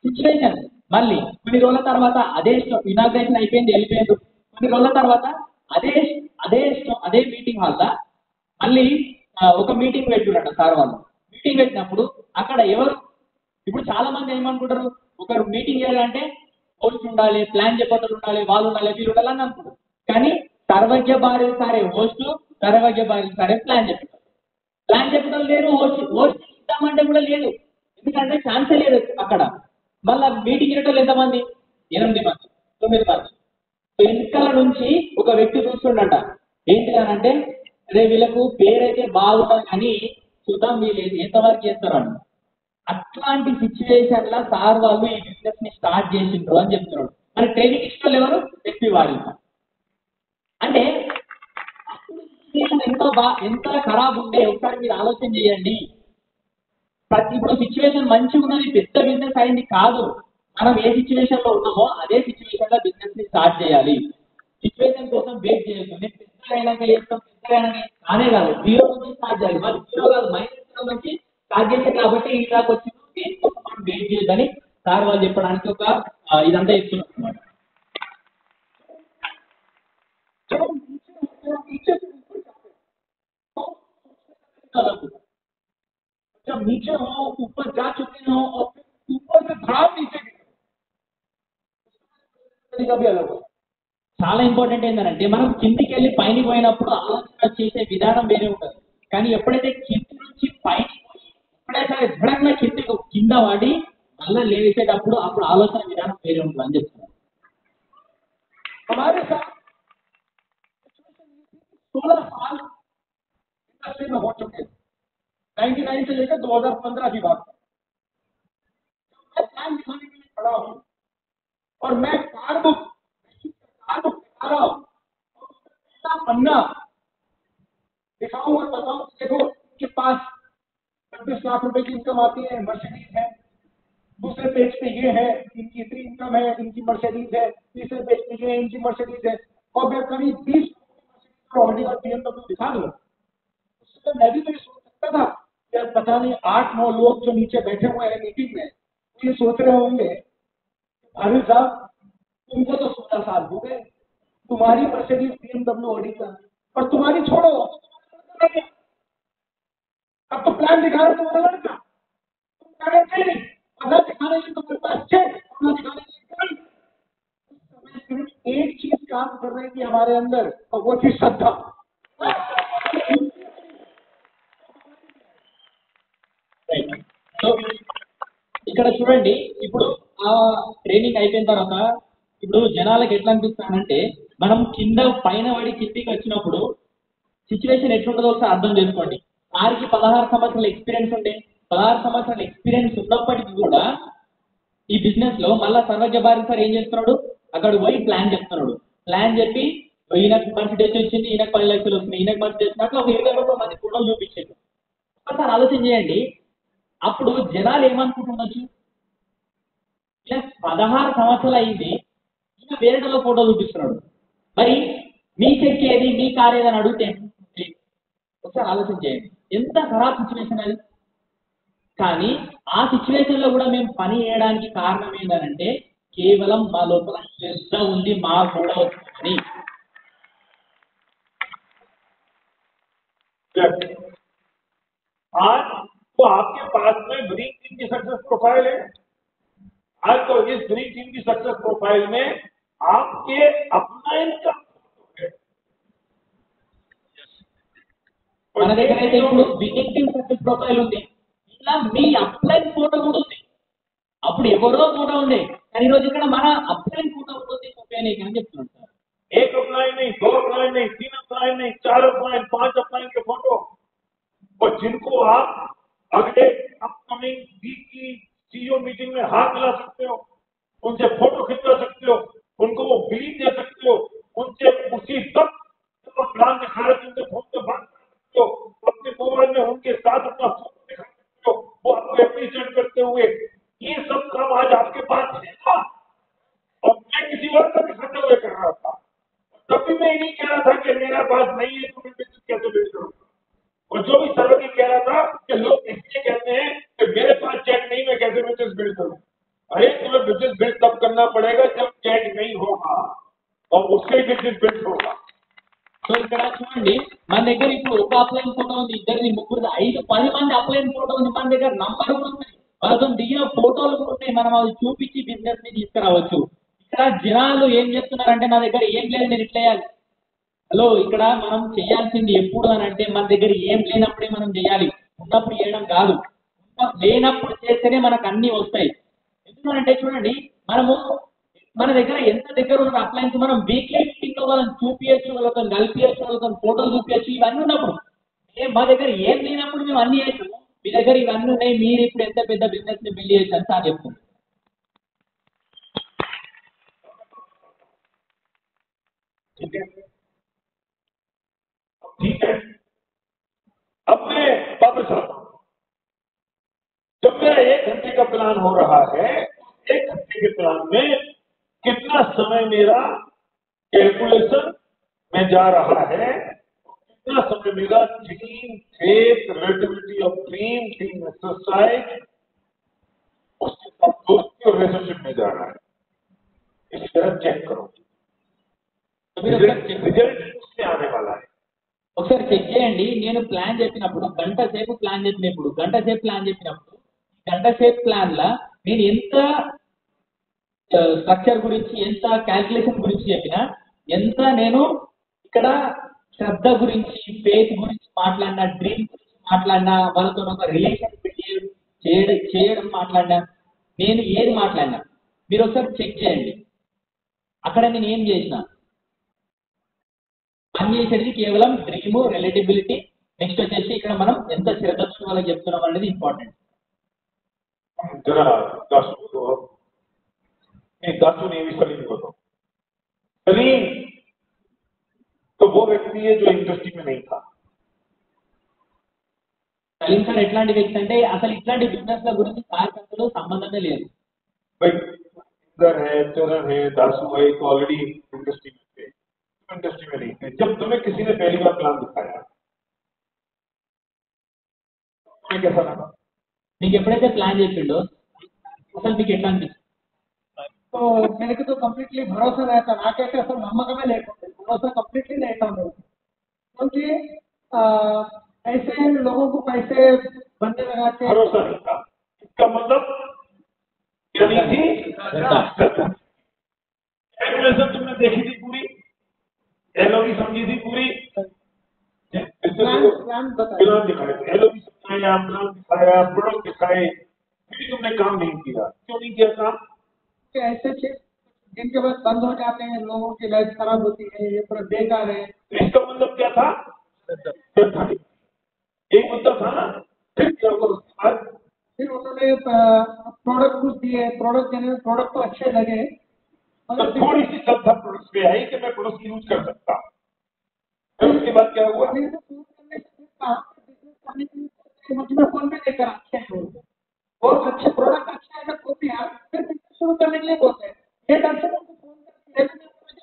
సిచ్యువేషన్ మళ్ళీ కొన్ని రోజుల తర్వాత అదే ఇనాగ్రేషన్ అయిపోయింది వెళ్ళిపోయారు. కొన్ని రోజుల తర్వాత అదే మీటింగ్ వల్ల మళ్ళీ ఒక మీటింగ్ పెట్టుకున్నాడు సార్ వాళ్ళు. మీటింగ్ పెట్టినప్పుడు అక్కడ ఎవరు ఇప్పుడు చాలా మంది ఏమనుకుంటారు ఒకరు మీటింగ్ చేయాలంటే హోస్ట్ ఉండాలి, ప్లాన్ చెప్పేటోళ్ళు ఉండాలి, వాళ్ళు ఉండాలి, వీళ్ళు ఉండాలి అని అనుకుంటారు. కానీ సర్వజ్ఞ బారెల్ సారే హోస్ట్, సర్వజ్ఞ బారెల్ సారే ప్లాన్ చెప్పడం లేదు, హోస్ట్ ఇద్దామంటే కూడా లేదు. ఎందుకంటే ఛాన్సే లేదు అక్కడ. మళ్ళీ మీటింగ్ చేయటం ఎంతమంది 8 మంది 9 మంది వెనకాల నుంచి ఒక వ్యక్తి చూస్తుండట. ఏంటి అని అంటే అదే వీళ్ళకు పేరైతే బాగుంటుంది అని చూద్దాం వీళ్ళు ఎంతవరకు చేస్తారని. అట్లాంటి సిచ్యువేషన్ లో సార్ వాళ్ళు ఈ బిజినెస్ ని స్టార్ట్ చేసిండ్రు అని చెప్తున్నాడు. మరి ట్రైనింగ్ ఇష్టం ఎవరు ఎస్పీ బారెల్ సార్. అంటే ఎంత ఖరాబ్ ఉండే ఒకసారి మీరు ఆలోచన చేయండి. ఇప్పుడు సిచ్యువేషన్ మంచిగా ఉన్నది పెద్ద బిజినెస్ అయింది కాదు, మనం ఏ సిచ్యువేషన్ లో ఉన్నామో అదే సిచ్యువేషన్ లో బిజినెస్ ని స్టార్ట్ చేయాలి. సిచ్యువేషన్ కోసం వెయిట్ చేయొద్దు. నేను పెద్దగా చేస్తాం కానే కాదు, 0 నుంచి స్టార్ట్ చేయాలి. మరి 0 కాదు -0 నుంచి స్టార్ట్ చేస్తే కాబట్టి ఈ దాకా వచ్చి దేనికోసం మనం వెయిట్ చేయొద్దని సార్ వాళ్ళు చెప్పడానికి ఒక ఇదంతా చెప్తున్నారు. जब नीचे हो ऊपर जा चुके हो और ऊपर से धड़ाम नीचे भी अलग हो. చాలా ఇంపార్టెంట్ ఏంటంటే మనం కిందికి వెళ్ళి పైకి పోయినప్పుడు ఆలోచన చేసే విధానం వేరే ఉంటుంది. కానీ ఎప్పుడైతే కింది నుంచి పైకి ఎప్పుడైతే ఎప్పుడైనా కింద వాడి మళ్ళీ లేచేటప్పుడు అప్పుడు ఆలోచన విధానం వేరే ఉంటుంది అని చెప్తున్నారు. हमारे साथ 16 साल इंडस्ट्री में हो चुके हैं. 99 से लेकर 2015 की बात मैं प्लान दिखाने के लिए खड़ा हूँ और मैं कार्ड बुक दिखा रहा हूँ, पन्ना दिखाऊं और बताऊं देखो के पास 25 लाख रुपए की इनकम आती है, मर्सिडीज है. दूसरे पेज पे ये है, इनकी इतनी इनकम है, इनकी मर्सिडीज है. तीसरे पेज पे ये है, इनकी मर्सिडीज है. और मैं करीब 20 ऑडी और BMW दिखा दूं. उससे मैं भी तो ये सोच सकता था कि पता नहीं 8-9 लोग जो नीचे बैठे हुए हैं मीटिंग में ये सोच रहे होंगे बारेल साहब तुमको तो 16 साल हो गए, तुम्हारी मर्सिडीज BMW ऑडी का और तुम्हारी छोड़ो अब तो प्लान दिखा रहे तुम्हारा लड़का, तुम कह रहे थे पता दिखाने के तुम्हारे पास चेक, पता दिखाने के लिए सिर्फ एक चीज काम कर रही थी हमारे अंदर और वो थी श्रद्धा. సో ఇక్కడ చూడండి ఇప్పుడు ఆ ట్రైనింగ్ అయిపోయిన తర్వాత ఇప్పుడు జనాలకు ఎట్లా అనిపిస్తానంటే మనం కింద పైన పడి కిందికి వచ్చినప్పుడు సిచ్యువేషన్ ఎట్లుంటుందో ఒకసారి అర్థం చేసుకోండి. సార్కి 16 సంవత్సరాల ఎక్స్పీరియన్స్ ఉండే 16 సంవత్సరాల ఎక్స్పీరియన్స్ ఉన్నప్పటికీ కూడా ఈ బిజినెస్ లో మళ్ళా సర్వజ్ఞ బారెల్ సార్ ఏం చేస్తున్నాడు అక్కడ పోయి ప్లాన్ చెప్తున్నాడు. ప్లాన్ చెప్పి ఈయనకు మర్సిడీస్ వచ్చింది, ఈయనకు 10 లక్షలు వస్తున్నాయి, ఈయనకు మర్సిడీస్ వచ్చినాక ఒక 20 మంది ఫోటోలు చూపించాడు. ఒకసారి ఆలోచన చేయండి. అప్పుడు జనాలు ఏమనుకుంటుండొచ్చు, ఇలా 16 సంవత్సరాలు అయింది, ఇంకా వేరేటలో ఫోటో చూపిస్తున్నాడు, మరి మీ చెక్ ఏది, మీ కార్ ఏదని అడిగితే ఒకసారి ఆలోచన చేయండి, ఎంత ఖరాబ్ సిచ్యువేషన్ అది. కానీ ఆ సిచ్యువేషన్ లో కూడా మేము పని చేయడానికి కారణం ఏంటంటే కేవలం మా లోపల శ్రద్ధ ఉంది, మా కూడా వస్తుందని. आज तो आपके पास में ग्रीन टीम की सक्सेस प्रोफाइल है। आज तो इस ग्रीन टीम की सक्सेस प्रोफाइल में आपके अपना इनकम है। మన దగ్గర అయితే ఇప్పుడు విన్నింగ్ టీమ్ సక్సెస్ ప్రొఫైల్ ఉంది, ఇలా మీ అప్లైన్ ఫోటో కూడా ఉంది. అప్పుడు ఎవరో ఫోటో ఉండే, కానీ ఈరోజు ఇక్కడ మన అప్లైన్ ఫోటో ఉంటుంది ఉపయోగం అని చెప్తున్నాను సార్. एक अपलाइन नहीं, दो अपलाइन नहीं, तीन अपलाइन नहीं, चार अपलाइन, 5 अपलाइन के फोटो, और जिनको आप अगले अपकमिंग वीक की सीईओ मीटिंग में हाथ मिला सकते हो, उनसे फोटो खिंचवा सकते हो, उनको वो बिलिंग दे सकते हो, उनसे उसी वक्त प्लान दिखा रहे उनसे फोन पे बात कर सकते हो, अपने मोबाइल में उनके साथ अपना फोटो दिखा सकते हो, वो आपको एप्रिशिएट करते हुए, ये सब काम आज आपके पास है ना। और मैं किसी और का दिखाते हुए कर रहा था, तब भी मैं नहीं कह रहा था कि मेरा पास नहीं है तो मैं बिजनेस कैसे बिल्ड करूंगा। और जो भी सर्वे कह रहा था कि लोग इसलिए कहते हैं कि मेरे पास चेक नहीं, मैं कैसे बिजनेस बिल्ड करूं। अरे तुम्हें बिजनेस बिल्ड तब करना पड़ेगा जब चेक नहीं होगा, और उससे ही बिजनेस बिल्ड होगा। సో ఇక్కడ చూడండి, మన దగ్గర ఇప్పుడు ఒక అప్లైన్ ఫోటో ఉంది, ఇద్దరిది, ముగ్గురు, 5, 10 మంది అప్లైన్ ఫోటో ఉంది, మన దగ్గర నంబర్ కూడా ఉంది, వాళ్ళతో దిగిన ఫోటోలు కూడా ఉన్నాయి, మనం అవి చూపించి బిజినెస్ ని తీసుకురావచ్చు. ఇక్కడ జనాలు ఏం చెప్తున్నారంటే నా దగ్గర ఏం లేదు, నేను ఇట్లా చేయాలి. హలో, ఇక్కడ మనం చేయాల్సింది ఎప్పుడు అని అంటే మన దగ్గర ఏం లేనప్పుడే మనం చేయాలి, ఉన్నప్పుడు చేయడం కాదు. లేనప్పుడు చేస్తేనే మనకు అన్ని వస్తాయి. ఎందుకంటే చూడండి, మన దగ్గర ఎంత దగ్గర ఉన్న అప్లైన్స్ మనం వీక్లీ మీటింగ్ లో వాళ్ళని చూపించచ్చు, వాళ్ళతో కలిపియచ్చు, వాళ్ళతో ఫోటోలు చూపించచ్చు, ఇవన్నీ ఉన్నప్పుడు. మా దగ్గర ఏం లేనప్పుడు మేము అన్ని చేస్తాము, మీ దగ్గర ఇవన్నీ ఉన్నాయి, మీరు ఇప్పుడు ఎంత పెద్ద బిజినెస్ ని బిల్డ్ చేయొచ్చు అని సార్ చెప్తుంది. ठीक है, अब मैं वापस आता हूं। जब मेरा 1 घंटे का प्लान हो रहा है, 1 घंटे के प्लान में कितना समय मेरा कैलकुलेशन में जा रहा है, कितना समय मेरा team faith, relativity of team exercise, उसके साथ दोस्ती और रिलेशनशिप में जा रहा है, इसी तरह चेक करो। रिजल्ट उससे आने वाला है। ఒకసారి చెక్ చేయండి. నేను ప్లాన్ చెప్పినప్పుడు గంట సేపు ప్లాన్ చెప్పినప్పుడు గంట సేపు ప్లాన్ లా నేను ఎంత స్ట్రక్చర్ గురించి, ఎంత క్యాల్కులేషన్ గురించి చెప్పినా, ఎంత నేను ఇక్కడ శ్రద్ధ గురించి, ఫేత్ గురించి మాట్లాడినా, డ్రీమ్ గురించి మాట్లాడినా, వాళ్ళతో ఒక రిలేషన్ చేయడం మాట్లాడినా, నేను ఏది మాట్లాడినా మీరు ఒకసారి చెక్ చేయండి. అక్కడ నేను ఏం చేసిన, పని చేసేది కేవలం డ్రీమ్, రిలేటబిలిటీ, నెక్స్ట్ వచ్చేసి ఇక్కడ మనం ఎంత శ్రద్ధతో వాళ్ళకి చెప్తున్నాం అనేది ఇంపార్టెంట్. जरा दासू ने भी सलीम को दो। सलीम तो वो व्यक्ति है जो इंडस्ट्री में नहीं था। సలీం సార్ ఎట్లాంటి వ్యక్తి అంటే అసలు ఇట్లాంటి బిజినెస్ ల గురించి కార్యకర్తలు సంబంధమే లేదు. भाई इधर है, चरण है, दासू है, तो ऑलरेडी इंडस्ट्री में थे, इंडस्ट्री में नहीं थे। जब तुम्हें किसी ने पहली बार प्लान दिखाया, तुम्हें कैसा लगा? మీకు ఎప్పుడైతే ప్లాన్ చెప్పిండో అసలు మీకు ఎట్లా అనిపిస్తుంది? तो मेरे को तो कम्प्लीटली भरोसा रहता, नाकैसे असल नम्मकमे लेకుంటే भरोसा कम्प्लीटली रहता मेरे को, क्योंकि ऐसे लोगों को पैसे बनने लगाते हैं। भरोसा नहीं था, इसका मतलब क्या नहीं थी? कैलकुलेशन तुमने देखी थी पूरी, एलओबी समझी थी पूरी, प्लान प्लान दिखाए थे, एलओबी समझाया, प्लान दिखाया, प्रोडक्ट दिखाए, फिर तुमने काम नहीं किया। क्यों नहीं किया काम? ऐसे जिनके बाद बंद हो जाते हैं, लोगों की लाइफ खराब होती है, ये पूरा बेकार है। इसका मतलब क्या था? एक मुद्दा था ना। फिर क्या हुआ उसके बाद? फिर उन्होंने प्रोडक्ट कुछ दिए, प्रोडक्ट देने में प्रोडक्ट तो अच्छे लगे, तो थोड़ी सी श्रद्धा प्रोडक्ट पे आई कि मैं प्रोडक्ट यूज कर सकता। फिर उसके बाद क्या हुआ? मुझे फोन में लेकर आते हैं। बहुत अच्छे प्रोडक्ट अच्छा है तो दिया, फिर बिजनेस शुरू करने के लिए बोलते हैं। ये दर्शकों को फोन करके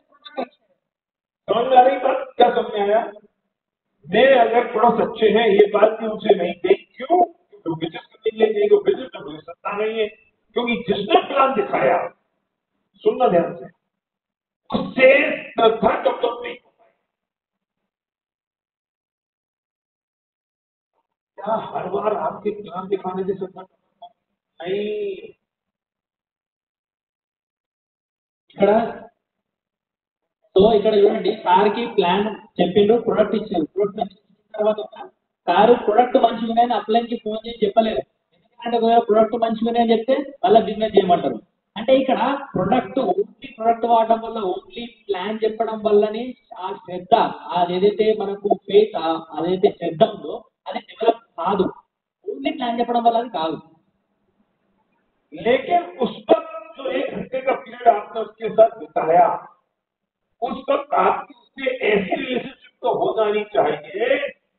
प्रोडक्ट अच्छे हैं। समझ में आ रही बात? क्या समझ में आया? मैं अगर प्रोडक्ट अच्छे हैं ये बात भी उनसे नहीं गई, क्यों? क्योंकि बिजनेस करने के लिए नहीं, वो बिजनेस में मुझे सत्ता नहीं है। क्योंकि जिसने प्लान दिखाया, सुनना ध्यान से, उससे श्रद्धा डेवलप नहीं हो पाई। क्या हर बार आपके प्लान दिखाने से श्रद्धा नहीं? ఇక్కడ సో ఇక్కడ చూడండి, సార్ కి ప్లాన్ చెప్పిండు, ప్రొడక్ట్ ఇచ్చారు. ప్రొడక్ట్ ఇచ్చిన తర్వాత సార్ ప్రొడక్ట్ మంచిగానే అని అప్లైన్ కి ఫోన్ చేసి చెప్పలేదు. ఎందుకంటే ఒకవేళ ప్రొడక్ట్ మంచిగానే అని చెప్తే వాళ్ళ బిజినెస్ చేయమంటారు. అంటే ఇక్కడ ప్రొడక్ట్ వాడడం వల్ల, ఓన్లీ ప్లాన్ చెప్పడం వల్లనే ఆ శ్రద్ధ, అదేదైతే మనకు ఫేత్, అదైతే శ్రద్ధ ఉందో అది డెవలప్ కాదు. ఓన్లీ ప్లాన్ చెప్పడం వల్ల అది కాదు. लेकिन उस वक्त जो 1 घंटे का पीरियड आपने उसके साथ बिताया, उस वक्त आपकी उससे ऐसी रिलेशनशिप तो हो जानी चाहिए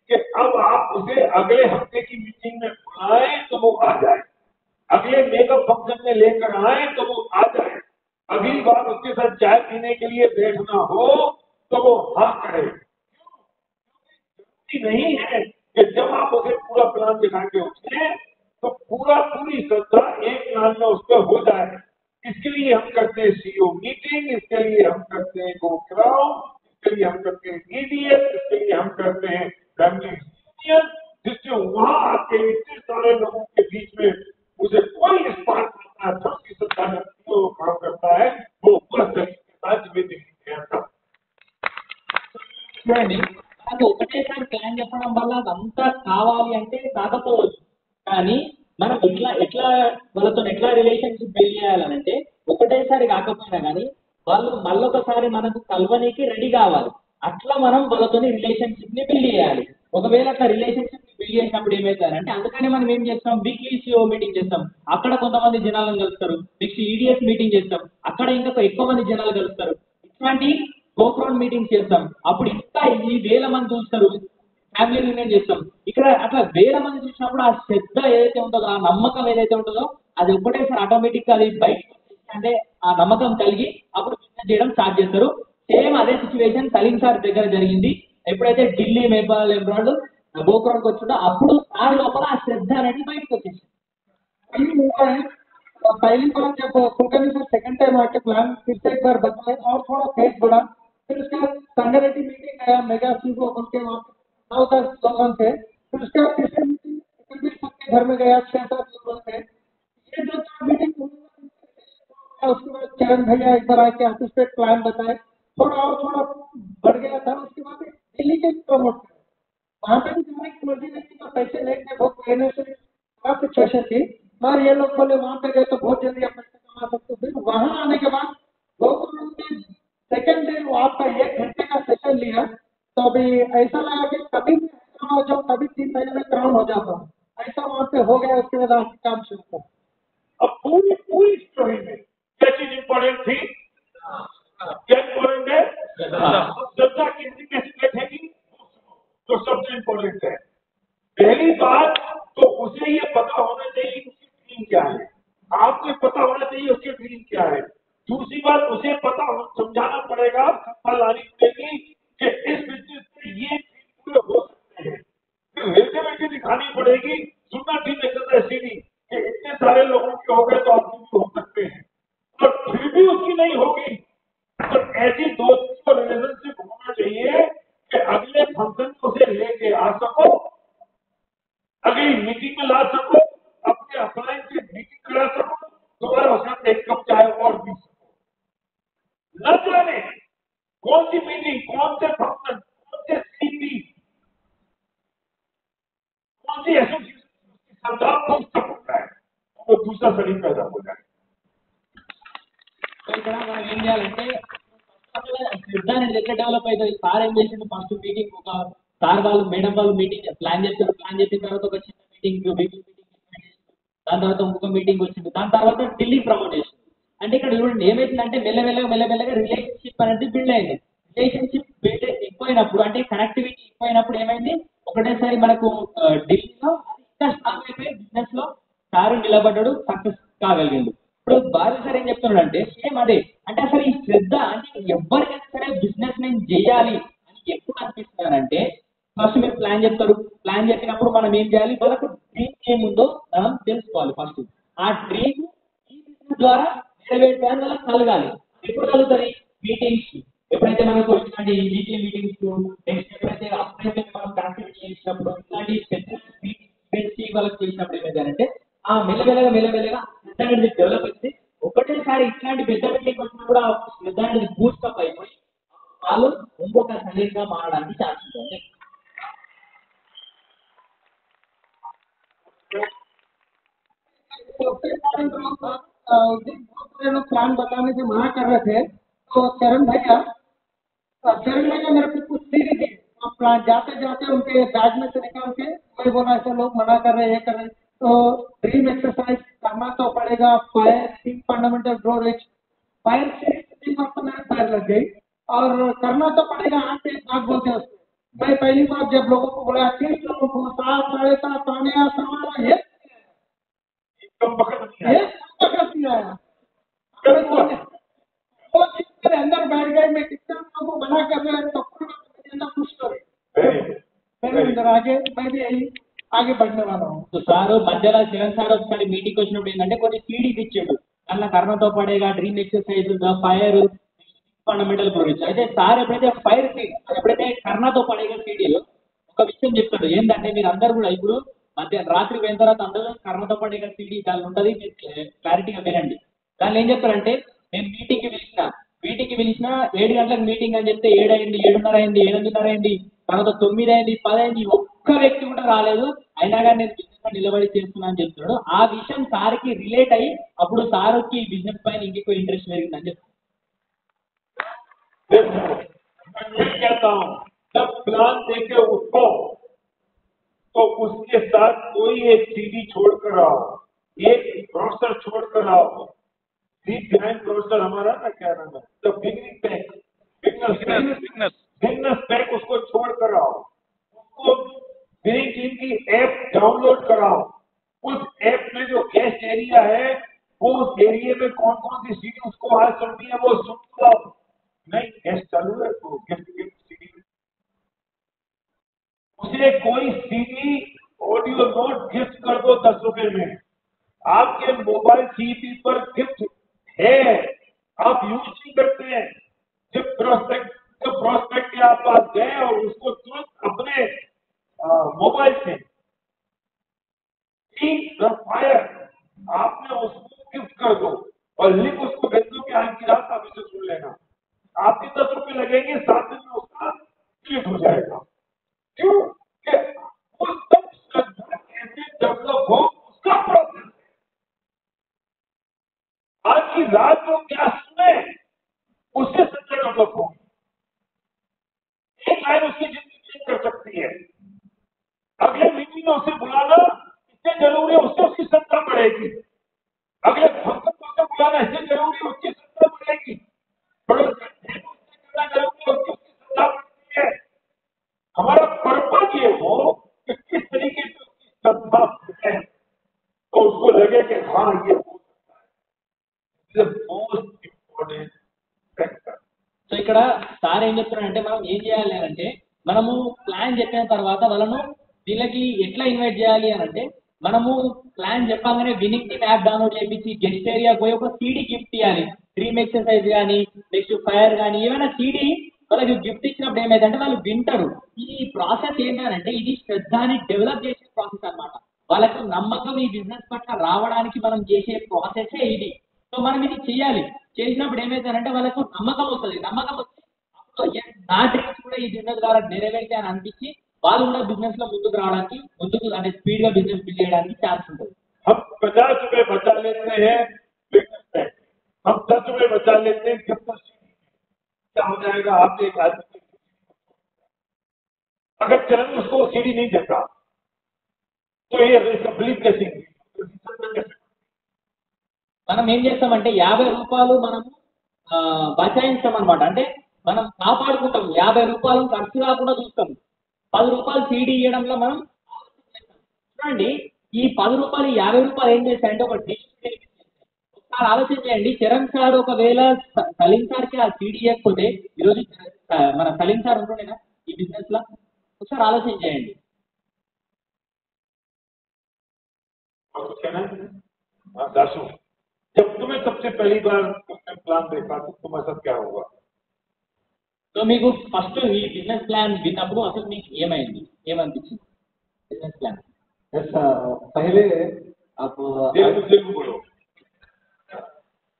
कि अब आप उसे अगले हफ्ते की मीटिंग में बुलाएं तो वो आ जाए, अगले मेकअप फंक्शन में लेकर आए तो वो आ जाए, अगली बार उसके साथ चाय पीने के लिए बैठना हो तो वो हाँ करे। नहीं है कि जब आप उसे पूरा प्लान दिखा के उठे तो पूरी श्रद्धा एक प्लान में उस पर हो जाए। इसके लिए हम करते हैं सीईओ मीटिंग, इसके लिए हम करते हैं गो क्राउड, इसके लिए हम करते हैं ईडीएस, इसके लिए हम करते हैं फैमिली यूनियन, जिससे वहां आके इतने सारे लोगों के बीच में मुझे कोई स्पार्क आता है, सबकी श्रद्धा वो काम करता है, वो बस के साथ जिम्मेदारी చూడండి, నాకు ఒకటేసారి ప్లాన్ చెప్పడం వల్ల అదంతా కావాలి అంటే కాకపోవచ్చు. కానీ మనం ఎట్లా వాళ్ళతో ఎట్లా రిలేషన్షిప్ బిల్డ్ చేయాలంటే, ఒకటేసారి కాకపోయినా కానీ వాళ్ళు మళ్ళొకసారి మనకు కలవనీకి రెడీ కావాలి. అట్లా మనం వాళ్ళతోని రిలేషన్షిప్ ని బిల్డ్ చేయాలి. ఒకవేళ అట్లా రిలేషన్షిప్ ని బిల్డ్ చేసినప్పుడు ఏమవుతారంటే, అందుకని మనం ఏం చేస్తాం, వీక్లీ సిఓ మీటింగ్ చేస్తాం, అక్కడ కొంతమంది జనాలను కలుస్తారు. నెక్స్ట్ ఈడిఎస్ మీటింగ్ చేస్తాం, అక్కడ ఇంకా ఎక్కువ మంది జనాలు కలుస్తారు. ఇట్లాంటి గోక్రౌండ్ మీటింగ్స్ చేస్తాం, అప్పుడు ఇంకా ఈ వేల మంది చూస్తారు. ఫ్యామిలీ యూనియన్ చేస్తాం, ఇక్కడ అట్లా వేల మంది చూసినప్పుడు ఆ శ్రద్ధ ఏదైతే ఉంటుందో, ఆ నమ్మకం ఏదైతే ఉంటుందో అది ఒకటేసారి ఆటోమేటిక్ గా అది బయటకు అంటే ఆ నమ్మకం కలిగి అప్పుడు బిజినెస్ చేయడం స్టార్ట్ చేస్తారు. సేమ్ అదే సిచ్యువేషన్ సలీం సార్ దగ్గర జరిగింది. ఎప్పుడైతే ఢిల్లీ మేపాల్ ఎబ్రాడ్ గోక్రౌండ్కి వచ్చిందో అప్పుడు సార్ లోపల ఆ శ్రద్ధ అనేది బయటకు వచ్చేసింది. पहली बार जब कुलकर्णी सर सेकंड टाइम आके प्लान फिर से एक बार बताए और थोड़ा फेस बढ़ा, फिर उसके बाद संगरेटी मीटिंग आया, मेगा सी को उनके वहाँ 9-10 लोगों थे, फिर उसके बाद तीसरी मीटिंग सबके घर में गया 6-7 लोगों थे। ये जो 4 मीटिंग उसके बाद चरण भैया एक बार आके ऑफिस पे प्लान बताए, थोड़ा बढ़ गया था। उसके बाद दिल्ली के प्रमोट करे, वहाँ पे भी जाने की मर्जी नहीं थी, पैसे लेके बहुत महीने से काफी सिचुएशन थी, मगर ये लोग बोले वहां पे गए तो बहुत जल्दी आप पैसे कमा सकते हो। फिर वहां आने के बाद गोकुल ने सेकंड डे वो आपका 1 घंटे का सेशन लिया, तो अभी ऐसा लगा कि कभी भी हो जाओ कभी 3 महीने में क्राउन हो जाता, ऐसा वहां पे हो गया। उसके बाद आपकी काम शुरू हो। अब पूरी स्टोरी में क्या चीज इंपॉर्टेंट थी? क्या इंपॉर्टेंट है? श्रद्धा कैसे बैठेगी तो सबसे इंपॉर्टेंट है। पहली बात तो उसे ये पता होना चाहिए उसकी ड्रीम क्या है, आपको पता होना चाहिए उसकी ड्रीम क्या है। दूसरी बात उसे पता समझाना पड़ेगा, लानी पड़ेगी कि इस बिजनेस में ये पूरे हो सकते हैं। फिर एलिजिबिलिटी दिखानी पड़ेगी, सुनना ठीक है सीधी कि इतने सारे लोगों के हो गए तो आपके भी हो सकते हैं, और फिर भी उसकी नहीं होगी तो ऐसी दोस्ती और रिलेशनशिप होना चाहिए कि अगले फंक्शन को उसे लेके आ सको, अगली मीटिंग में ला सको, अपने अपलाइन से मीटिंग करा सको, दोबारा साथ एक कप चाय और पी सको। न जाने कौन सी मीटिंग, कौन से फंक्शन, कौन से सीपी, कौन सी एसोसिएशन श्रद्धा पहुंच सकता है, वो दूसरा शरीर पैदा हो जाए। ఇక్కడ మనం ఏం చేయాలంటే శ్రద్ధ అనేది ఎట్లా డెవలప్ అవుతుంది. సార్ ఏం చేసిండు, ఫస్ట్ మీటింగ్ ఒక సార్ వాళ్ళు మేడం వాళ్ళు మీటింగ్ ప్లాన్ చేస్తారు. ప్లాన్ చేసిన తర్వాత ఒక చిన్న మీటింగ్ దాని తర్వాత ఇంకొక మీటింగ్ వచ్చింది. దాని తర్వాత ఢిల్లీ ప్రమోట్ చేసింది. అంటే ఇక్కడ చూడండి ఏమైతుందంటే మెల్లమెల్లగా రిలేషన్షిప్ అనేది బిల్డ్ అయింది. రిలేషన్షిప్ బిల్డ్ ఎక్కువైనప్పుడు అంటే కనెక్టివిటీ ఎక్కువైనప్పుడు ఏమైంది, ఒకటేసారి మనకు ఢిల్లీలో ఇంకా స్ట్రాంగ్ అయిపోయి బిజినెస్ లో సారు నిలబడ్డాడు, సక్సెస్ కాగలిగాడు. ఇప్పుడు బాలు సార్ ఏం చెప్తున్నాడు అంటే సేమ్ అదే. అంటే అసలు ఈ శ్రద్ధ అంటే ఎవరికైనా సరే బిజినెస్ నేను చేయాలి అని ఎప్పుడు అనిపిస్తున్నానంటే ఫస్ట్ మీరు ప్లాన్ చెప్తారు. ప్లాన్ చెప్పినప్పుడు మనం ఏం చేయాలి, వాళ్ళకు డ్రీమ్ ఏముందో మనం తెలుసుకోవాలి ఫస్ట్. ఆ డ్రీమ్ ఈ బిజినెస్ ద్వారా నెరవేర్చాలని వాళ్ళకి కలగాలి. ఎప్పుడు కలుగుతుంది? మీటింగ్స్, ఎప్పుడైతే మనకు ఇట్లాంటి వీక్లీ మీటింగ్స్, నెక్స్ట్ ఎప్పుడైతే అప్పుడైతే మనం యాక్టివిటీ చేసినప్పుడు, ఇట్లాంటి పెద్ద ఈవెంట్స్ వాళ్ళకి చేసినప్పుడు ఏమైందంటే ఆ మెల్లమెల్లగా శ్రద్ధ అనేది డెవలప్ అయింది. ఒకటేసారి ఇట్లాంటి పెద్ద మీటింగ్ వచ్చినా కూడా శ్రద్ధ అనేది బూస్టప్ అయిపోయి వాళ్ళు ఇంకొక సరైనగా మారడానికి ఛాన్స్ ఉంటుంది. सबसे इम्पोर्टेंट रोल था जिस बहुत सारे लोग प्लान बताने से मना कर रहे थे, तो चरण भैया मेरे को कुछ सीढ़ी दी। तो प्लान जाते जाते उनके बैग में से निकाल के मैं बोला ऐसे लोग मना कर रहे हैं, ये कर रहे हैं, तो ड्रीम एक्सरसाइज करना तो पड़ेगा। Fire sitting fundamental grow rich, fire sitting पर तो मेरे पैर लग गई, और करना तो पड़ेगा। आठ पे एक बात बोलते हैं उसको। मैं पहली बार जब लोगों को बोला 30 लोगों को 7 7:30 आने सवाल ये कम वक्त नहीं ये आया। पकड़ दिया है। अगर वो चीज मेरे अंदर बैठ गई, मैं कितना लोगों को मना कर रहा है तो खुश करे Very good. मेरे अंदर आगे, मैं भी यही आगे बढ़ने वाला हूँ। సో సారు మధ్యలో శరణ్ సార్ ఒకసారి మీటింగ్ వచ్చినప్పుడు ఏంటంటే కొన్ని సీడీస్ ఇచ్చాడు. అన్న కర్ణతో పడేగా, dream exercise, fire, fundamental growth. అయితే సార్ ఎప్పుడైతే ఫైర్ ఎప్పుడైతే కర్ణతో పడేగా సీడీలో ఒక విషయం చెప్తాడు. ఏంటంటే మీరు అందరు కూడా ఇప్పుడు రాత్రి పోయిన తర్వాత అందరూ కర్ణతో పడేగా సీడీ దాని ఉంటుంది, మీరు క్లారిటీగా వినండి. దానిలో ఏం చెప్తారంటే నేను మీటింగ్కి పిలిచిన 7 గంటలకు మీటింగ్ అని చెప్తే 7 అయింది, 7:30 అయింది, 8:30 అయింది, తర్వాత 9 అయింది, 10 అయింది, ఒక్క వ్యక్తి కూడా రాలేదు. అయినా కానీ నేను బిజినెస్ నిలబడి చేస్తున్నా అని చెప్తున్నాడు. ఆ విషయం సార్కి రిలేట్ అయ్యి అప్పుడు సార్కి బిజినెస్ పైన ఇంకెక్కువ ఇంట్రెస్ట్ పెరిగిందని చెప్తాను. मैं कहता हूँ जब प्लान देके उठो तो उसके साथ कोई एक सीडी छोड़कर आओ, एक ब्रोशर छोड़कर आओ। डिजाइन ब्रोशर हमारा ना क्या नाम है, the beginning pack, beginners pack, उसको छोड़कर आओ। उसको बिगनिंग टीम की ऐप डाउनलोड कराओ। उस ऐप में जो गेस्ट एरिया है वो उस एरिया में कौन कौन सी सीडी उसको आज सुनती है वो सुन लो। नहीं गेस्ट चालू है तो गेस्ट सीडी उसे कोई सीडी ऑडियो नोट गिफ्ट कर दो 10 रुपए में। आपके मोबाइल सीडी पर गिफ्ट है, आप यूज नहीं करते हैं। जब प्रोस्पेक्ट के आप पास गए और उसको तुरंत अपने मोबाइल से फायर आपने उसको गिफ्ट कर दो और लिंक उसको भेज दो कि आज की रात आप इसे सुन लेना। आपके 10 रुपए लगेंगे, 7 दिन में उसका क्लिक हो जाएगा। क्यों? कि उस तक श्रद्धा कैसे डेवलप हो उसका प्रोसेस। आज की रात को क्या सुने उससे श्रद्धा डेवलप होगी। एक लाइन उसकी जिंदगी चेंज कर सकती है। अगले मीटिंग में उसे बुलाना इससे जरूरी है, उससे उसकी श्रद्धा बढ़ेगी। अगले फंक्शन को उसे बुलाना इससे जरूरी है, उसकी श्रद्धा बढ़ेगी। हमारा पर्पज ये हो कि किस तरीके से उसकी श्रद्धा है तो उसको लगे कि हाँ ये हो सकता है। Most important factor. సో ఇక్కడ సార్ ఏం చెప్తున్నారంటే మనం ఏం చేయాలి అంటే మనము ప్లాన్ చెప్పిన తర్వాత వాళ్ళను వీళ్ళకి ఎట్లా ఇన్వైట్ చేయాలి అని అంటే మనము ప్లాన్ చెప్పగానే వినింగ్ టీమ్ యాప్ డౌన్లోడ్ చేయించి గెస్ట్ ఏరియా పోయి ఒక సీడీ గిఫ్ట్ ఇవ్వాలి. డ్రీమ్ ఎక్సర్సైజ్ కానీ నెక్స్ట్ ఫైర్ కానీ ఏమైనా సీడీ వాళ్ళకి గిఫ్ట్ ఇచ్చినప్పుడు ఏమైందంటే వాళ్ళు వింటారు. ఈ ప్రాసెస్ ఏంటంటే ఇది శ్రద్ధని డెవలప్ చేసే ప్రాసెస్ అన్నమాట. వాళ్ళకు నమ్మకం ఈ బిజినెస్ పట్ల రావడానికి మనం చేసే ప్రాసెసే ఇది. సో మనం ఇది చేయాలి. చేసినప్పుడు ఏమైందంటే వాళ్ళకు నమ్మకం వస్తుంది. నమ్మకం వచ్చి నా డ్రీమ్స్ కూడా ఈ బిజినెస్ ద్వారా నెరవేర్తే అని అనిపించి వాళ్ళు కూడా బిజినెస్ లో ముందుకు రావడానికి ముందుకు అంటే స్పీడ్ గా బిజినెస్ బిల్డ్ చేయడానికి ఛాన్స్ ఉంటుంది. हम 50 रुपए बचा लेते हैं बिजनेस में, हम 10 रुपए बचा लेते हैं गिफ्ट सीडी। क्या हो जाएगा? आप एक आदमी अगर चरण उसको सीडी नहीं देता तो ये बिलीव कैसे మనం ఏం చేస్తామంటే 50 రూపాయలు మనం బచాయిస్తాం అనమాట. అంటే మనం కాపాడుకుంటాం. 50 రూపాయలు ఖర్చు కాకుండా చూస్తాం. 10 రూపాయలు సీడీ ఇవ్వడంలో మనం చూడండి ఈ 10 రూపాయలు 50 రూపాయలు ఏం చేశాయంటే ఒక డిజిటల్ ఒకసారి ఆలోచన చేయండి. చరణ్ సార్ ఒకవేళ సలీం సార్కి ఆ సీడీ ఇవ్వకపోతే ఈరోజు మన సలీం సార్ ఉంటుండేనా ఈ బిజినెస్ లో? ఒకసారి ఆలోచన చేయండి. हाँ दासू, जब तुम्हें सबसे पहली बार तुमने प्लान देखा तो तुम्हारे साथ क्या हुआ? సో మీకు ఫస్ట్ ఈ బిజినెస్ ప్లాన్ విన్నప్పుడు అసలు మీకు ఏమైంది, ఏమనిపించింది బిజినెస్ ప్లాన్? ऐसा पहले आप तेलुगु बोलो।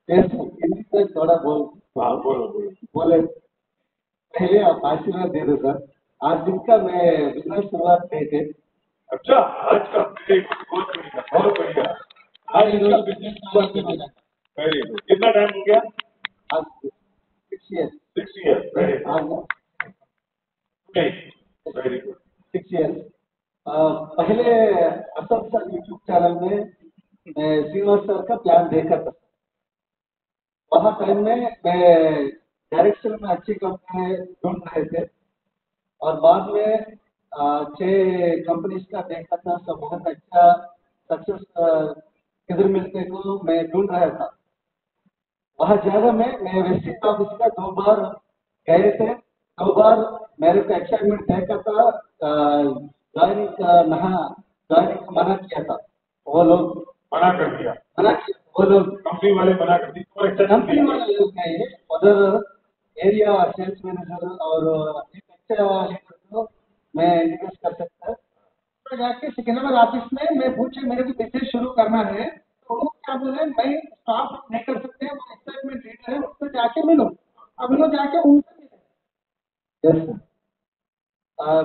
हिंदी में थोड़ा बोल हाँ बोलो बोलो। बोले पहले आप आशीर्वाद दे दो सर। आज दिन का मैं बिजनेस शुरुआत किए थे। अच्छा, आज का बहुत बढ़िया, बहुत बढ़िया। आज ఈరోజు బిజినెస్ वेरी गुड। कितना टाइम हो गया? आज 6 years 6 years। वेरी आज वेरी गुड। 6 years। पहले असम सर यूट्यूब चैनल में मैं श्रीनिवास सर का प्लान देखा था। वहाँ टाइम में मैं डायरेक्शन में अच्छी कंपनी ढूंढ रहे थे और बाद में 6 कंपनीज का देखा था। सब बहुत अच्छा सक्सेस किधर मिलते को मैं ढूंढ रहा था। वहाँ जाकर मैं वेस्टिंग ऑफिस का 2 बार गए थे। 2 बार मेरे को एक्साइटमेंट देखा था। ज्वाइनिंग को मना किया था। वो लोग मना कर दिया। वो लोग कंपनी वाले मना कर दी। कंपनी वाले लोग नहीं, उधर एरिया सेल्स मैनेजर और एक अच्छा लीडर को मैं इंट्रोड्यूस कर सकता है। तो जाके सिकंदराबाद ऑफिस में मैं पूछे मेरे को बिजनेस शुरू करना है तो वो क्या बोले मैं स्टाफ नहीं कर सकते, वो एक्साइटमेंट लीडर है उससे जाके मिलो। अब मिलो जाके उनसे मिले।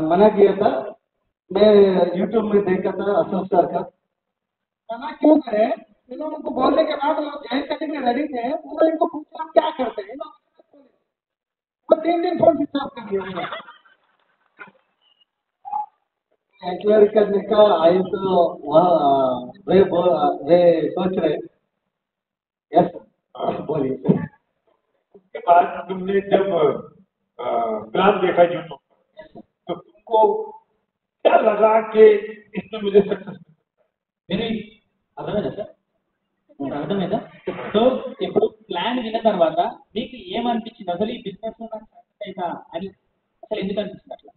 मना किया था। मैं यूट्यूब में देखा था अशोक सर का। मना क्यों करे? इन्होंने उनको बोलने के बाद वो ज्वाइन करने के रेडी थे। उन्होंने इनको पूछा आप क्या करते हैं? वो 3 दिन फोन स्विच ऑफ कर दिया। एक्वायर करने का आए तो वहाँ वे सोच रहे। यस बोलिए। उसके बाद तुमने जब प्लान देखा यूट्यूब तो तुमको क्या लगा कि इसमें मुझे सक्सेस? మీరు అర్థమైందా సార్? అర్థమైందా? సో ఇప్పుడు ప్లాన్ విన్న తర్వాత మీకు ఏమనిపించింది అసలు ఈ బిజినెస్ లో నాకు సక్సెస్ అయినా అని అసలు ఎందుకు అనిపించింది అట్లా?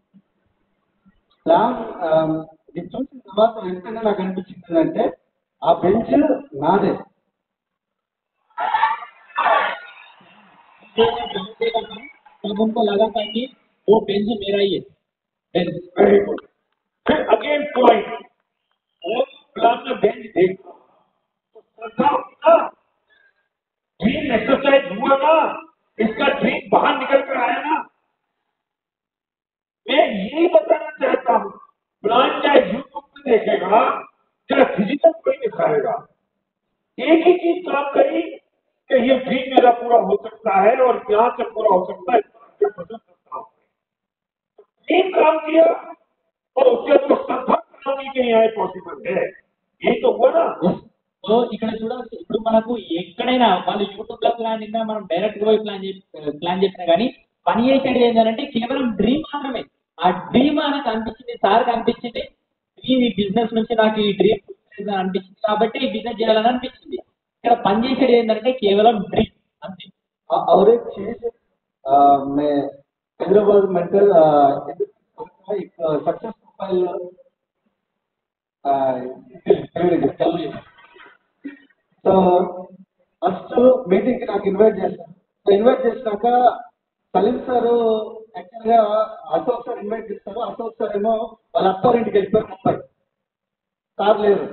ప్లాన్ ఇది చూసిన తర్వాత వెంటనే నాకు అనిపించింది అంటే ఆ బెంచ్ నాదే। तब उनको लगा था कि वो बेंच मेरा ही है। Very good. फिर अगेन पॉइंट, वो प्लान में बेंच देखा तो श्रद्धा ना, ड्रीम एक्सरसाइज हुआ ना, इसका ड्रीम बाहर निकल कर आया ना। मैं यही बताना चाहता हूँ, प्लान चाहे यूट्यूब पे देखेगा चाहे फिजिकल कोई दिखाएगा, एक ही चीज काम करी कि ये ड्रीम मेरा पूरा हो सकता है और यहाँ से पूरा हो सकता है, बदल सकता हूँ। एक काम किया और उसके तो श्रद्धा कराने के यहाँ पॉसिबल है। ये तो हुआ ना। సో ఇక్కడ చూడాల్సి ఇప్పుడు మనకు ఎక్కడైనా వాళ్ళు యూట్యూబ్ లో ప్లాన్ విన్నా మనం డైరెక్ట్ గా పోయి ప్లాన్ చెప్పినా కానీ పని చేసేది ఏంటంటే కేవలం డ్రీమ్ మాత్రమే। ఆ డ్రీమ్ నాకు అనిపించింది, సార్ అనిపించింది ఈ బిజినెస్ నుంచి నాకు ఈ డ్రీమ్ అనిపించింది కాబట్టి ఈ బిజినెస్ చేయాలని అనిపించింది। ఇక్కడ పని చేసేది ఏంటంటే కేవలం డ్రీమ్ అంతే। और एक चीज मैं हैदराबाद मेंटल एक success profile so first meeting కి నాకు ఇన్వైట్ చేశారు। ఇన్వైట్ చేసినాక సలీం సార్ యాక్చువల్గా అశోక్ సార్ ఇన్వైట్ చేస్తారు। అశోక్ సార్ ఏమో వాళ్ళ అత్తారింటికి వెళ్ళిపోయారు ముంబై, సార్ లేరు।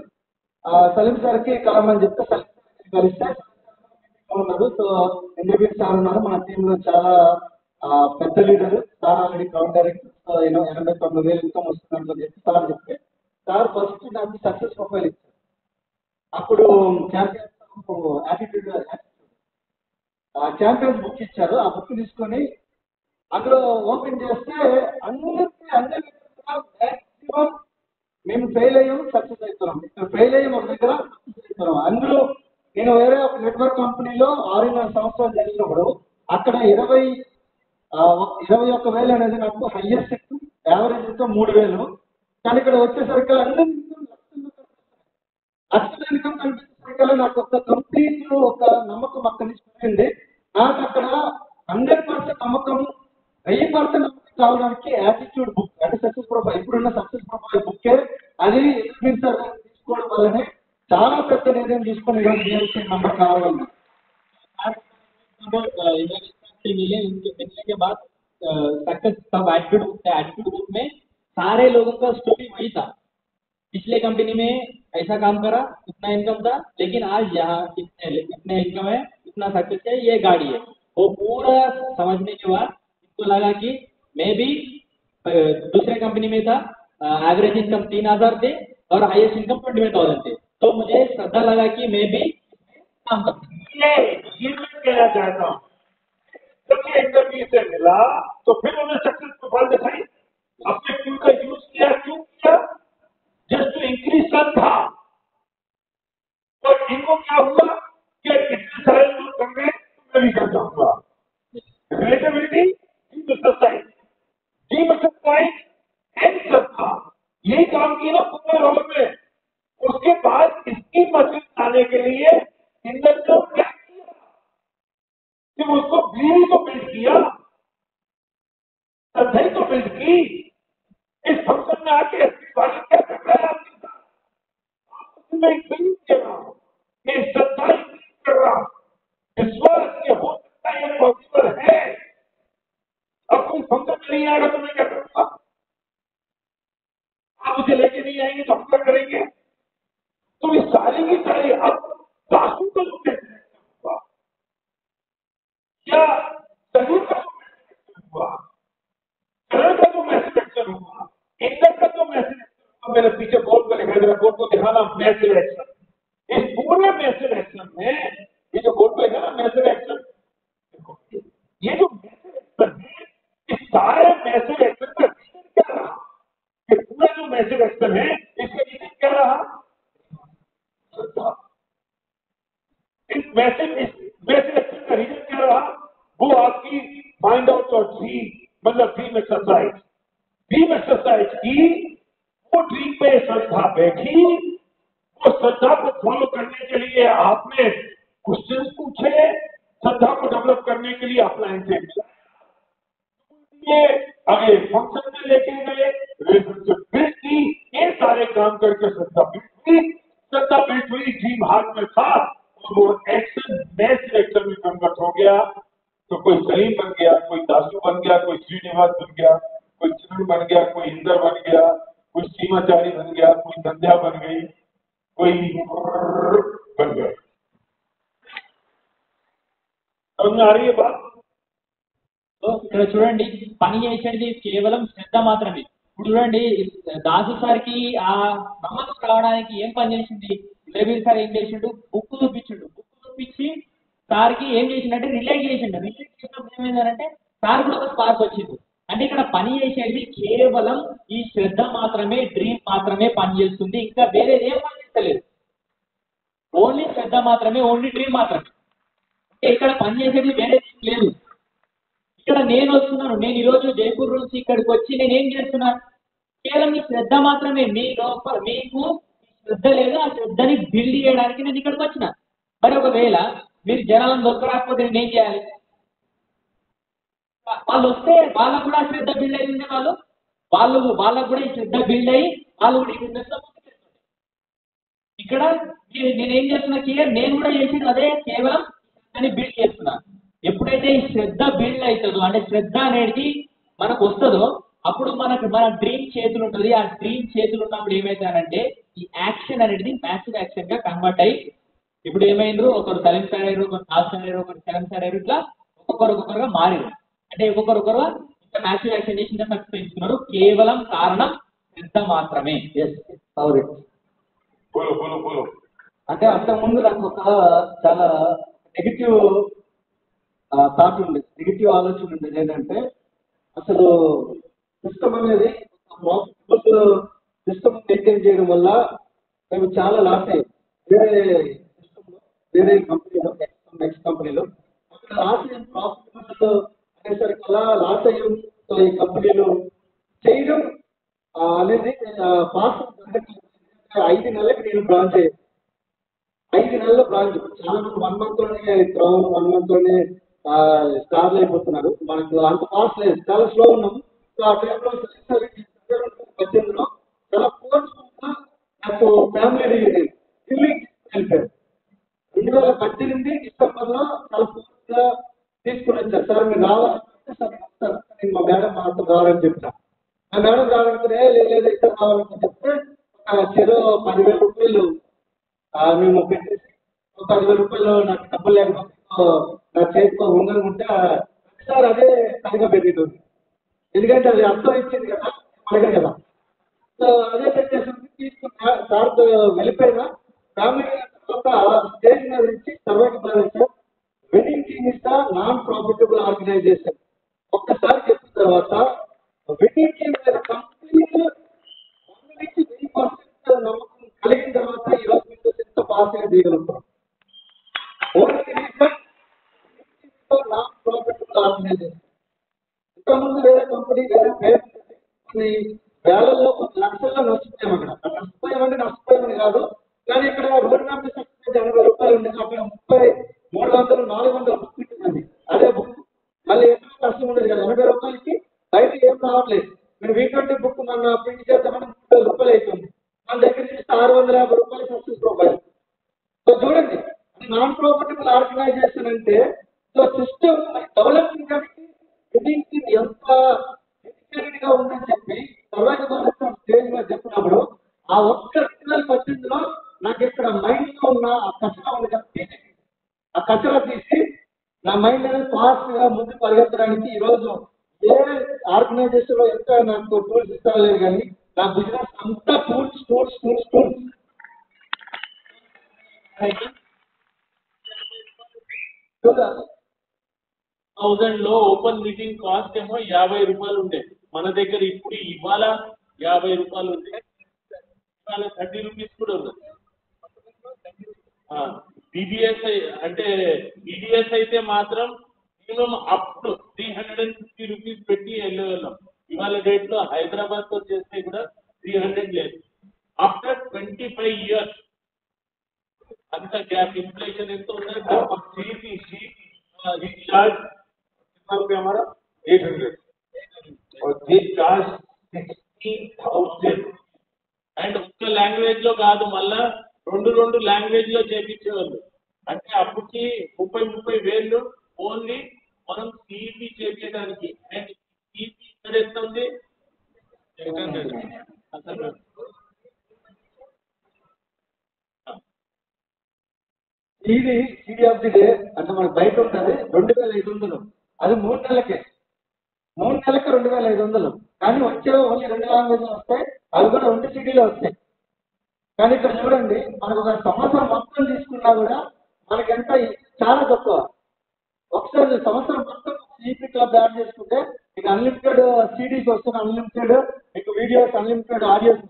సలీం సార్కి కలమని చెప్తే సలీం సార్ కలిస్తే ఉన్నారు। సో ఎన్జీబీ సార్ ఉన్నారు మన టీంలో చాలా పెద్ద leader, sir already crowd director, so 89,000 income వస్తుందని చెప్పి సార్ చెప్తే సార్ ఫస్ట్ నాకు సక్సెస్ ప్రొఫైల్ ఇచ్చారు। అప్పుడు ఛాంపియన్స్ బుక్ ఇచ్చారు। ఆ బుక్ తీసుకొని అందులో ఓపెన్ చేస్తే అందరికీ మాక్సిమం మేము ఫెయిల్ అయ్యాం సక్సెస్ అవుతున్నాం, ఫెయిల్ అయ్యాం ఒక దగ్గర సక్సెస్ అవుతున్నాం। అందులో నేను వేరే ఒక నెట్వర్క్ కంపెనీలో 6.5 సంవత్సరాలు చేసినప్పుడు అక్కడ 21,000 అనేది నాకు హైయెస్ట్, యావరేజ్ ఇంకా 3,000, కానీ ఇక్కడ వచ్చేసరికి అందరూ అసలు ఇన్కమ్ కనిపించే నాకు ఒక కంప్లీట్ ఒక నమ్మకం అక్కడి నుంచి కలిగింది. నాకు అక్కడ 100% నమ్మకం, 1000% నమ్మకం కావడానికి యాటిట్యూడ్ బుక్ అంటే సక్సెస్ ప్రొఫైల్, ఇప్పుడున్న సక్సెస్ ప్రొఫైల్ బుక్కే అది తీసుకోవడం వల్లనే చాలా పెద్ద నిర్ణయం తీసుకొని ఈరోజు రియల్ నంబర్ కావాలన్నా. मिले उनके मिलने के बाद सक्सेस सब एटीट्यूड बुक में सारे लोगों का स्टोरी वही था। पिछले कंपनी में ऐसा काम करा, इतना इनकम था, लेकिन आज यहाँ इतने इनकम है, इतना सक्सेस है, ये गाड़ी है। वो पूरा समझने के बाद इसको लगा कि मैं भी दूसरे कंपनी में था, एवरेज इनकम 3000 थे और हाईएस्ट इनकम 25,000 थे। तो मुझे श्रद्धा लगा कि मैं भी काम करूँ। ये मैं कहना चाहता हूँ, जब ये इंटरव्यू से मिला तो फिर उन्होंने सक्सेस प्रोफाइल दिखाई, अपने क्यों का यूज किया, क्यों किया, जस्ट टू इंक्रीज श्रद्धा। और इनको क्या हुआ कि इतने सारे लोग बन गए, मैं भी कर जाऊंगा। रिलेटेबिलिटी एंड श्रद्धा, यही काम किया ना पूरा रोल में। उसके बाद इसकी मशीन लाने के लिए इंडस्ट्री क्या किया, सिर्फ उसको बीवी को बिल्ड किया, श्रद्धा को बिल्ड की। इस फंक्शन में आके वाले क्या कर रहा है आपके साथ, मैं बिल्ड कर रहा हूँ, ये श्रद्धा कर रहा हूँ, विश्वास के हो सकता है ये पॉसिबल है। अब कोई फंक्शन में नहीं आएगा तो मैं क्या करूंगा, आप उसे लेके नहीं आएंगे तो हम क्या करेंगे। तो इस सारी की सारी अब दासू का जो मैसेज हुआ या सही का जो मैसेज हुआ, करण का जो मैसेज हुआ, इंदर का जो मैसेज हुआ, मेरे पीछे बोर्ड पर लिखा है, बोर्ड को दिखाना मैसेज एक्शन। इस पूरे मैसेज एक्शन में ये जो बोर्ड पर लिखा ना मैसेज एक्शन, ये जो मैसेज एक्शन है, इस सारे मैसेज एक्शन का रीजन क्या रहा, ये पूरा जो मैसेज एक्शन है इसका रीजन क्या रहा, इस मैसेज एक्शन का रीजन क्या रहा, वो आपकी फाइंड आउट योर ड्रीम, मतलब ड्रीम एक्सरसाइज की। वो ड्रीम पे श्रद्धा बैठी, वो श्रद्धा को फॉलो करने के लिए आपने क्वेश्चंस पूछे, श्रद्धा को डेवलप करने के लिए अप्लाई से मिला, आगे फंक्शन में लेके गए, रिलेशनशिप बिल्ड की, ये सारे काम करके श्रद्धा बिल्ड हुई, ड्रीम हाथ में था, वो एक्शन नेक्स्ट एक्शन में कन्वर्ट हो गया। तो कोई सलीम बन गया, कोई दासू बन गया, कोई श्रीनिवास बन गया, कोई चिरण बन गया, कोई इंदर बन गया, कोई सीमाचारी बन गया, कोई संध्या बन गई, कोई बन गया। समझ में आ रही है बात? ఇక్కడ చూడండి, పని చేసేది కేవలం శ్రద్ధ మాత్రమే. ఇప్పుడు చూడండి, దాసు సార్కి ఆ నమ్మకం రావడానికి ఏం పని చేసింది, రవీర్ సార్ ఏం చేసిండు, బుక్ చూపించి సార్కి ఏం చేసిండంటే రిలేట్ చేసినప్పుడు ఏమైందంటే సార్ కూడా ఒక స్పార్క్ వచ్చింది. అంటే ఇక్కడ పని చేసేది కేవలం ఈ శ్రద్ధ మాత్రమే, డ్రీమ్ మాత్రమే పని చేస్తుంది, ఇంకా వేరేది ఏం పని చేస్తలేదు. ఓన్లీ శ్రద్ధ మాత్రమే, ఓన్లీ డ్రీమ్ మాత్రమే. ఇక్కడ పని చేసేది వేరేది లేదు. ఇక్కడ నేను వస్తున్నాను, నేను ఈరోజు జైపూర్ నుంచి ఇక్కడికి వచ్చి నేను ఏం చేస్తున్నాను, కేవలం ఈ శ్రద్ధ మాత్రమే. మీ లోపల మీకు శ్రద్ధ లేదు, ఆ శ్రద్ధని బిల్డ్ చేయడానికి నేను ఇక్కడికి వచ్చిన. మరి ఒకవేళ మీరు జనాలను దొరకరాకపోతే నేనేం చేయాలి, వాళ్ళు వస్తే వాళ్ళకు కూడా శ్రద్ధ బిల్డ్ అయింది, వాళ్ళకు కూడా ఈ శ్రద్ధ బిల్డ్ అయ్యి వాళ్ళు కూడా ఈ బిజినెస్ లో ఇక్కడ నేనేం చేస్తున్నా, నేను కూడా చేసేది అదే, కేవలం అని బిల్డ్ చేస్తున్నాను. ఎప్పుడైతే ఈ శ్రద్ధ బిల్డ్ అవుతుందో, అంటే శ్రద్ధ అనేది మనకు వస్తుందో, అప్పుడు మన డ్రీమ్ చేతులు ఉంటుంది. ఆ డ్రీమ్ చేతులు ఉన్నప్పుడు ఏమైతుందంటే ఈ యాక్షన్ అనేది మ్యాసివ్ యాక్షన్ గా కన్వర్ట్ అయ్యి, ఇప్పుడు ఏమైందో ఒకరు సలీం సార్ అయ్యారు, ఒకరు నాగ్ సార్ అయ్యారు, ఒకరు చరణ్ సార్ అయ్యారు, ఇట్లా ఒక్కొక్కరుగా మారారు. అంటే ఒక్కొక్కరు ఇంత మ్యాసివ్ యాక్షన్ చేసి సక్సెస్ పెంచుకున్నారు. కేవలం కారణం శ్రద్ధ మాత్రమే. అంటే అంతకుముందు నాకు ఒక చాలా నెగిటివ్ థాట్ ఉండేది, నెగిటివ్ ఆలోచన ఉండేది. ఏంటంటే అసలు సిస్టమ్ అనేది సిస్టమ్ మెయింటైన్ చేయడం వల్ల మేము చాలా లాస్ అయ్యాం. వేరే కంపెనీలో, నెక్స్ట్ కంపెనీలో లాస్ అయ్యాం. ప్రాఫిట్ అనేసరికి అలా లాస్ అయ్యాం. సో ఈ కంపెనీలో చేయడం అనేది పాస్ 5 నెలలకి నేను బ్రాంచ్ అయ్యాను. నెలల్లో బ్రాంచ్ చాలా మంది 1 month లోనే క్రౌన్ 1 month లోనే స్టార్లు అయిపోతున్నారు. మనకు అంత ఫాస్ట్ లేదు, చాలా స్లో ఉన్నాం. సో ఆ టైంలో 2018లో చాలా ఫోర్స్ఫుల్గా నాకు ఫ్యామిలీ హిల్లింగ్ వెళ్ళిపోయారు. 2018 డిసెంబర్లో చాలా ఫోర్స్గా తీసుకుని వచ్చారు. సార్ మీరు రావాలంటే సార్ వస్తారు, నేను మా మేడం మాతో రావాలని చెప్తాను. ఆ మేడం రావాలంటే లేదు ఇద్దరు రావాలని చెప్తే చెరో 10,000 రూపాయలు మేము పెట్టేసి 10,000 రూపాయలు నాకు డబ్బులు లేకపోతే నా చేతిలో ఉంగరం ఉంటే సార్ అదే పనిగా పెరుగుతుంది. ఎందుకంటే అది అర్థం ఇచ్చింది కదా, అడగ కదా. సో అదే పెట్టేసి తీసుకున్నా సార్తో వెళ్ళిపోయినా ఫ్యామిలీ తర్వాత స్టేజ్ మీద నుంచి తర్వాత sir wedding team is the non profitable organization. ఒక్కసారి చెప్పిన తర్వాత వెడ్డింగ్ టీమ్ మీద కంప్లీట్ 100% నమ్మకం కలిగిన తర్వాత ఈరోజు మీకు ఎంత పాస్గా చేయగలుగుతాం. Only reason non profitable organization. ఇంతకుముందు వేరే కంపెనీ వేరే పేరు కొన్ని వేలల్లో కొన్ని లక్షల్లో నష్టపోయాం. అక్కడ నష్టపోయామని కాదు, కానీ ఇక్కడ రోడ్ మ్యాప్ సర్టిఫికేట్ 80 రూపాయలు ఉండేది, అక్కడ 30, 300, 400 బుక్ ఉంటుంది. అదే బుక్ మళ్ళీ ఎక్కడ కష్టం ఉండదు కదా. 80 రూపాయలకి బయట ఏం రావట్లేదు. మీరు V20 బుక్ మన ప్రింట్ చేద్దామని 30 రూపాయలు అవుతుంది. మన దగ్గర నుంచి 650 రూపాయలు సక్సెస్ ప్రొఫైల్. సో చూడండి, నాన్ ప్రాఫిటబుల్ ఆర్గనైజేషన్ అంటే సో సిస్టమ్ డెవలపింగ్ కాబట్టి వెడ్డింగ్ ఎంత డెడికేటెడ్ గా ఉందని చెప్పి సర్వైవ్ స్టేజ్ మీద చెప్పినప్పుడు ఆ ఒక్క 2018లో నాకు ఇక్కడ మైండ్ లో ఉన్న ఆ కచరా ఉంది కాబట్టి ఆ కచరా తీసి నా మైండ్ అనేది ఫాస్ట్ గా ముందుకు పరిగెత్తడానికి ఈరోజు ఏ ఆర్గనైజేషన్ లో ఎంత నాకు టూల్స్ ఇస్తారలేదు, కానీ నా బిజినెస్ అంతా టూల్స్. 2000 లో ఓపెన్ మీటింగ్ కాస్ట్ ఏమో 50 రూపాయలు ఉండే, మన దగ్గర ఇప్పుడు ఇవాళ 50 రూపాయలు ఉంది, ఇవాళ 30 రూపీస్ కూడా ఉంది. BBS అంటే BDS అయితే మాత్రం మినిమం అప్పుడు 350 రూపీస్ పెట్టి వెళ్ళేవాళ్ళం. ఇవాళ డేట్ లో హైదరాబాద్ తో చేస్తే కూడా 300 లేదు. ఆఫ్టర్ 25 years అంత గ్యాప్ ఇన్ఫ్లేషన్ ఎంత ఉందంటే चार्ज कितना रुपया हमारा 800 और ये चार्ज 60,000 అండ్ ఒక్క లాంగ్వేజ్ లో కాదు, మళ్ళా రెండు లాంగ్వేజ్ లో చేపించేవాళ్ళు. అంటే అప్పటికి 30 వేలు ఓన్లీ మనం సిఈపి చేపించడానికి. అండ్ సిఈపి ఇక్కడ ఎంత ఉంది, సిడి ఆఫ్ ది డే అంటే మనకు బయట ఉంటుంది 2,500. అది 3 నెలలకే, 3 నెలలకి 2,500. కానీ వచ్చే ఓన్లీ 2 లాంగ్వేజ్లు వస్తాయి, అవి కూడా 2 సిటీలో వస్తాయి. కానీ ఇక్కడ చూడండి, మనకు ఒక సంవత్సరం మొత్తం తీసుకున్నా కూడా మనకి ఎంత చాలా తక్కువ. ఒకసారి సంవత్సరం మొత్తం సిపి క్లబ్ యాడ్ చేసుకుంటే మీకు అన్లిమిటెడ్ సిడీస్ వస్తున్నాయి, అన్లిమిటెడ్ మీకు వీడియోస్, अनलिमिटेड ऑडियोस।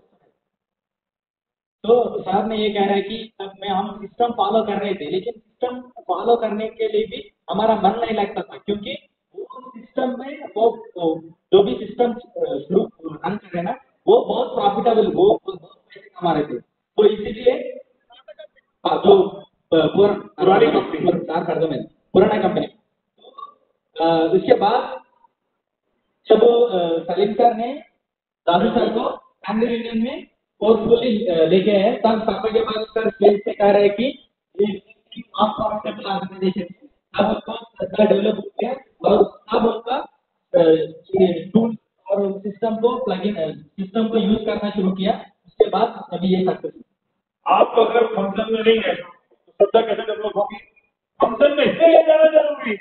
तो सर ने ये कह रहा है कि अब में हम सिस्टम फॉलो कर रहे थे, लेकिन सिस्टम फॉलो करने के लिए भी हमारा मन नहीं लगता था, क्योंकि वो सिस्टम में वो जो भी सिस्टम रन कर रहे ना वो बहुत प्रॉफिटेबल, वो बहुत पैसे कमा रहे थे। तो इसीलिए जो पुरानी कंपनी सर कर दो मैंने पुराना कंपनी, उसके बाद जब सलीम सर ने दादू सर को एंग्री यूनियन में फोर्सफुली लेके आए, तब सफर के बाद सर स्टेज पे कह रहे हैं कि अब उसको डेवलप हो गया और अब उनका टूल और सिस्टम को प्लगइन सिस्टम को यूज करना शुरू किया। उसके बाद अभी ये सक्सेस। आप अगर फंक्शन में नहीं है तो श्रद्धा कैसे डेवलप होगी? फंक्शन में हिस्से ले जाना जरूरी है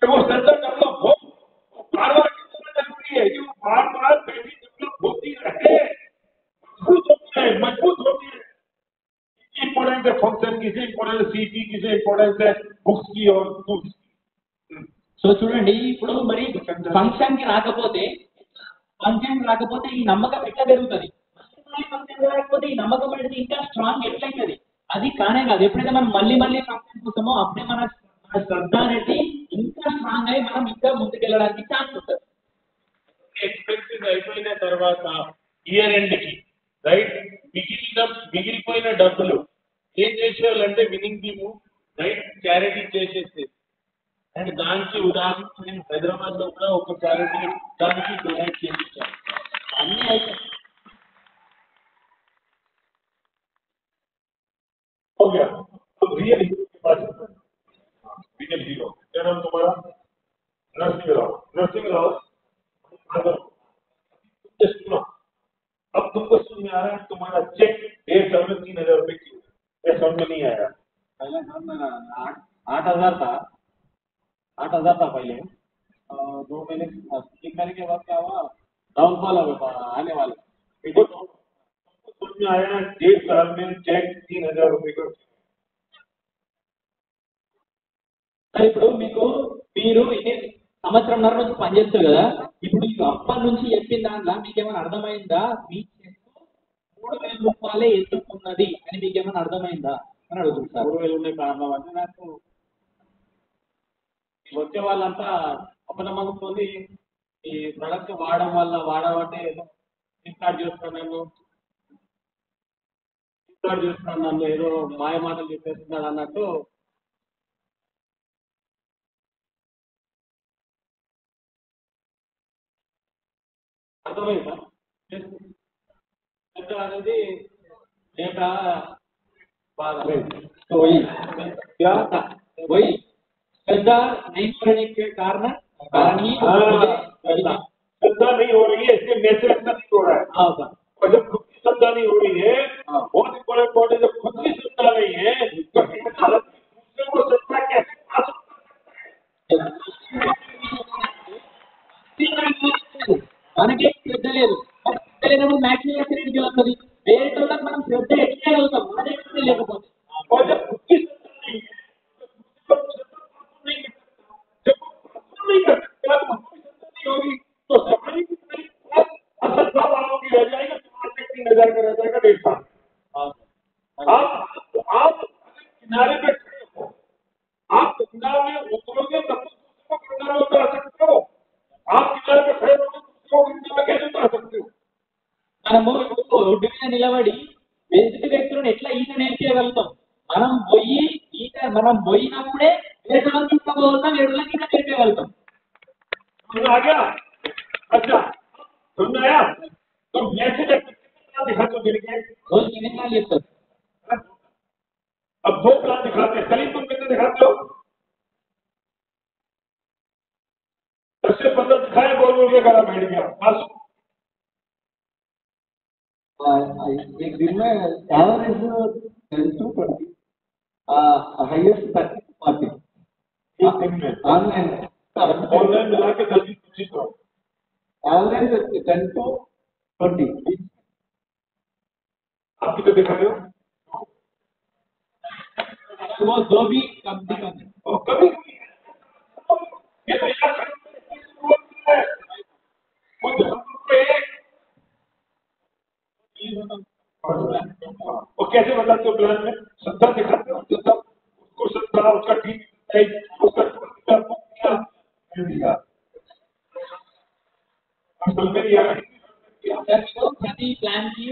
कि वो श्रद्धा डेवलप हो, बार बार जरूरी है कि वो बार बार बेटी डेवलप होती रहे, मजबूत होती है। इंपॉर्टेंट है फंक्शन, किसी इंपॉर्टेंट है सीटी, किसी इंपॉर्टेंट है बुक्स की और टूल्स की। సో చూడండి, ఇప్పుడు మరి ఫంక్షన్ కి రాకపోతే ఈ నమ్మకం ఎట్లా పెరుగుతుంది? ఫంక్షన్ రాకపోతే ఈ నమ్మకం అనేది ఇంకా స్ట్రాంగ్ ఎట్లయితుంది? అది కానే కాదు. ఎప్పుడైతే మనం మళ్ళీ ఫంక్షన్ కోసమో అప్పుడే మన శ్రద్ధ అనేది ఇంకా స్ట్రాంగ్ అయ్యి మనం ఇంకా ముందుకెళ్ళడానికి ఛాన్స్ ఉంటుంది. ఎక్స్పెన్సివ్ అయిపోయిన తర్వాత ఇయర్ ఎండ్ కి రైట్ మిగిలిపోయిన డబ్బులు ఏం చేసేవాళ్ళంటే విన్నింగ్ టీము రైట్ చారిటీ చేసేస్తే అండ్ దానికి ఉదాహరణ నేను హైదరాబాద్ లో కూడా ఒక చారిటీ దానికి డొనేట్ చేయించాను అన్ని అయితే हो गया तो रियल हीरो के पास रियल हीरो क्या नाम तुम्हारा नरसिंह राव सुनो अब तुमको समझ में आ रहा है तुम्हारा चेक 1.5 में 3,000 रुपए क्यों ये समझ में नहीं आया पहले सर मेरा 8,000 था 8,000 था पहले 2 महीने 3 महीने के बाद क्या हुआ डाउनफॉल आने वाले देखो समझ में आया 1.5 साल में चेक 3,000 रुपए का ఇప్పుడు మీకు మీరు సంవత్సరంన్నర నుంచి పనిచేస్తారు కదా ఇప్పుడు ఈ అప్పటి నుంచి చెప్పిన దాంట్లో మీకేమైనా అర్థమైందా మీ చెక్కు 3,000 రూపాయలే ఎందుకున్నది అని మీకేమైనా అర్థమైందా అని అడుగుతారు 3,000 ఉండే కారణం అంటే నాకు వచ్చే వాళ్ళంతా అపనమ్మకంతో ఈ ప్రొడక్ట్ వాడమంటే ఫ్లిప్కార్ట్ చేస్తున్నాను నన్ను ఏదో మాయ మాటలు చెప్పేస్తున్నాడు అన్నట్టు అర్థమైందా అనేది డేటా బాగా तो क्या वही श्रद्धा नहीं होने के कारण ही श्रद्धा नहीं हो रही है इसके नेचर का नहीं हो रहा है हाँ सर और जब खुद की श्रद्धा नहीं हो रही है बहुत इंपॉर्टेंट पॉइंट है जब खुद की श्रद्धा नहीं है तो दूसरे को श्रद्धा कैसे आ మనకి శ్రద్ధ లేదు శ్రద్ధ లేనప్పుడు మ్యాక్సిమం ఎక్కడికి వస్తుంది వేరే వాళ్ళకి మనం శ్రద్ధ ఎట్లా వెళ్తాం మన దగ్గర లేకపోతే और जब खुद की श्रद्धा नहीं है तो दूसरे को श्रद्धा नहीं कर सकता जब खुद नहीं कर सकता तो होगी तो सफाई की असरता वालों की रह जाएगा तुम्हारे 3,000 का रह जाएगा 1.5 साल आप किनारे पे खड़े हो आप गंगा में उतरोगे तब तो दूसरे को गंगा में उतार सकते हो आप किनारे पे खड़े रहोगे दूसरे को गंगा में कैसे उतार सकते हो మనము రోడ్డు మీద నిలబడి ఎదుటి వ్యక్తులను ఎట్లా ఈత నేర్పించగలుగుతాం మనం పోయినప్పుడే వేరే వాళ్ళకి తీసుకోగలుగుతాం వేరే వాళ్ళకి ఈత నేర్పించగలుగుతాం समझ आ गया अच्छा समझ आया तो मैसेज कितना दिखा दो दिन के రోజుకి ఎన్ని సార్లు చెప్తారు अब 2 प्लान दिखाते हैं सलीम तुम कितने दिखाते हो 10 से 15 दिखाए बोल के गला बैठ गया मासूम एक दिन में एवरेज 10 to 20 हाईएस्ट 30 to 40 एक दिन में ऑनलाइन मिला के 30-25 हो एवरेज 10 to 20 आप कितने दिखा रहे हो वो दो भी कम से कम और कभी ये तो यार वो कैसे बताते हो प्लान में 70 दिखाते हो तो तब उसको 70 उसका ठीक उसका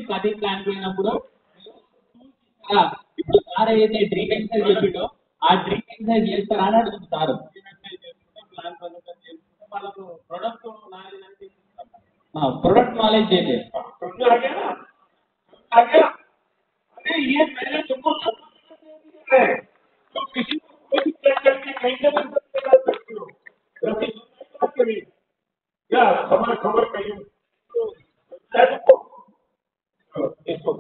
ప్రతి ప్లాన్ పోయినప్పుడు ఇప్పుడు సార్ ఏదైతే డ్రీమ్ ఎక్సర్సైజ్ చెప్పిండో ఆ డ్రీమ్ ఎక్సర్సైజ్ చేస్తారా అని అడుగుతారు ప్లాన్ వాళ్ళకు ప్రొడక్ట్ నాలెడ్జ్ प्रोडक्ट नॉलेज देते समझ आ गया ना आ गया अरे ये मैंने तुमको है तो किसी को कोई प्लान करके कहीं से भी कर सकते हो गलती बात करी क्या खबर कहीं इसको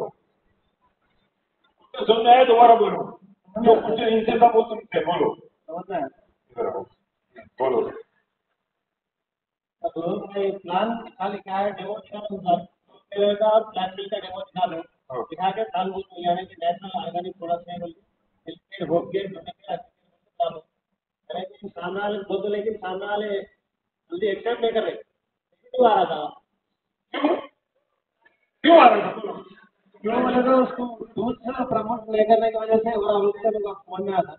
तो समझ आया दोबारा बोलो जो कुछ इनसे था वो तुमसे बोलो बोलो अब प्लान खाली क्या है डेमो दिखा का प्लान बिल का डेमो दिखा दो दिखा के साल बोल यानी कि नेशनल ऑर्गेनिक प्रोडक्ट है इसके होके सामने वाले बोलते लेकिन सामने वाले जल्दी एक्सेप्ट नहीं कर रहे क्यों आ रहा था क्यों आ रहा था क्यों बोले तो उसको दूध से प्रमोट नहीं करने की वजह से वो फोन में आता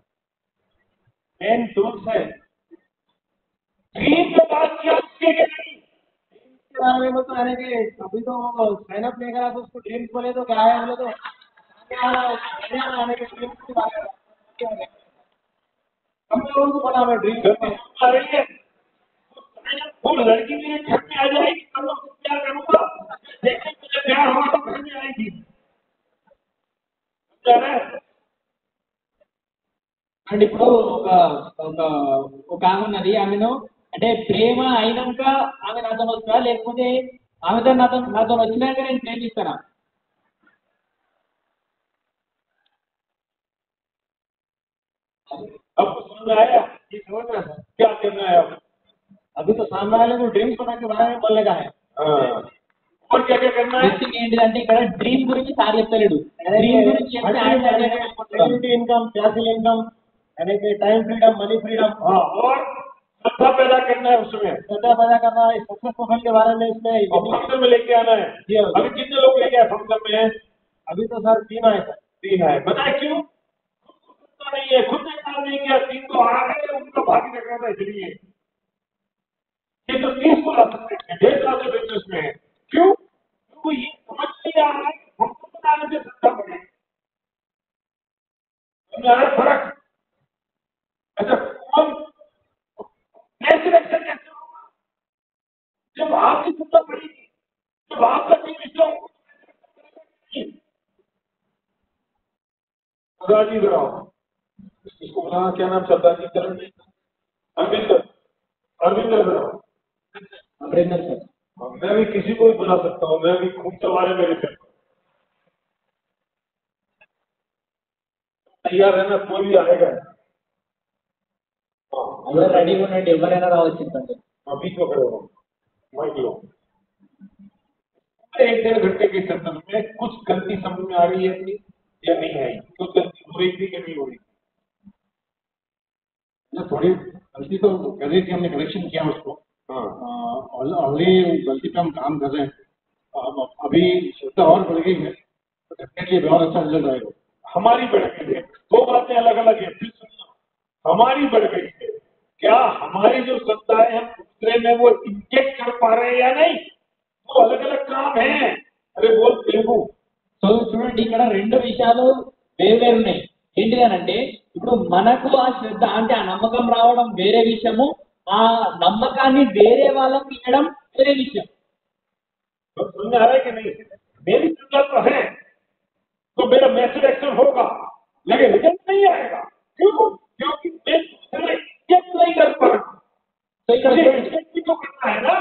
मेन टूल्स है ड्रीम के बाद क्या उसके बारे में तो आने के अभी तो साइन अप नहीं करा तो उसको ड्रीम्स बोले तो क्या है बोले तो आने के ड्रीम के बारे में हम लोगों को बोला मैं ड्रीम आ रही है वो लड़की मेरे घर में आ जाएगी तब मैं उसको प्यार करूंगा देखे मुझे प्यार हुआ तो घर में आएगी समझा रहे అండ్ ఇప్పుడు ఒక ఒక ఒక ఆమె ఉన్నది ఆమెను అంటే ప్రేమ అయినాక ఆమె నాతో వస్తుందా లేకపోతే ఆమెతో నాతో వచ్చినాక నేను ప్రేమిస్తానా अब समझ में आया ये समझ में आया क्या करना है अब अभी तो सामने वाले को ड्रीम्स पता के बारे में बोलने का है और क्या क्या करना है నెక్స్ట్ ఏంటిదంటే ఇక్కడ డ్రీమ్ గురించి సార్ చెప్తలేడు డ్రీమ్ గురించి చెప్తే सिक्योरिटी इनकम पैसिव इनकम यानी कि टाइम फ्रीडम मनी फ्रीडम हाँ और श्रद्धा पैदा करना है उसमें श्रद्धा पैदा करना है सक्सेस प्रोफाइल के बारे में इसमें और फंक्शन में लेके आना है जी हाँ। अभी कितने लोग लेके आए फंक्शन में अभी तो सर 3 आए सर 3 है बताए क्यों खुद नहीं है खुद ने काम नहीं किया 3 तो आ गए उनका भागी रखना था इसलिए ये तो 30 को ला सकते हैं 1.5 साल के बिजनेस में है क्यों क्योंकि ये समझ नहीं आ रहा है हमको बनाने से श्रद्धा बढ़े समझ आ रहा है फर्क अच्छा कौन कैसे रक्षा कैसे होगा जब आपकी श्रद्धा बढ़ेगी जब आपका टीम इसको सरदारजी कराओ इसको बुलाना क्या नाम सरदारजी करण अरविंद अरविंद कराओ అమరేందర్ సార్ मैं भी किसी को भी बुला सकता हूँ मैं भी खूब सवार है मेरे सिर पर तैयार रहना कोई भी आएगा అందరూ రెడీగా ఉండండి ఎవరైనా రావచ్చు చెప్పండి बीच में खड़े हो माइक लो 1-1.5 घंटे के सत्र में कुछ गलती समझ में आ रही है अपनी या नहीं आई कुछ गलती हो रही थी कि नहीं हो रही थोड़ी गलती तो कर रही थी हमने करेक्शन किया उसको ऑलरेडी गलती पे हम काम कर रहे हैं अभी श्रद्धा और बढ़ गई है तो डेफिनेटली बहुत अच्छा रिजल्ट आएगा हमारी बढ़ गई है 2 बातें अलग अलग है फिर सुनना हमारी बढ़ गई है क्या हमारी जो श्रद्धा है हम दूसरे में वो इंजेक्ट कर पा रहे हैं या नहीं वो अलग अलग काम है अरे बोल तेलुगु సో చూడండి ఇక్కడ 2 విషయాలు వేరు ఉన్నాయి ఏంటి అంటే ఇప్పుడు మనకు ఆ శ్రద్ధ అంటే ఆ నమ్మకం రావడం వేరే విషయము ఆ నమ్మకాన్ని వేరే వాళ్ళకి ఇవ్వడం వేరే విషయం तो समझ आ रहा है कि नहीं मेरी श्रद्धा तो है तो मेरा मैसेज एक्शन होगा लेकिन रिजल्ट नहीं आएगा क्यों क्योंकि मैं दूसरे इंजेक्ट नहीं कर पा रहा సో ఇక్కడ मुझे इंजेक्ट भी तो करना है ना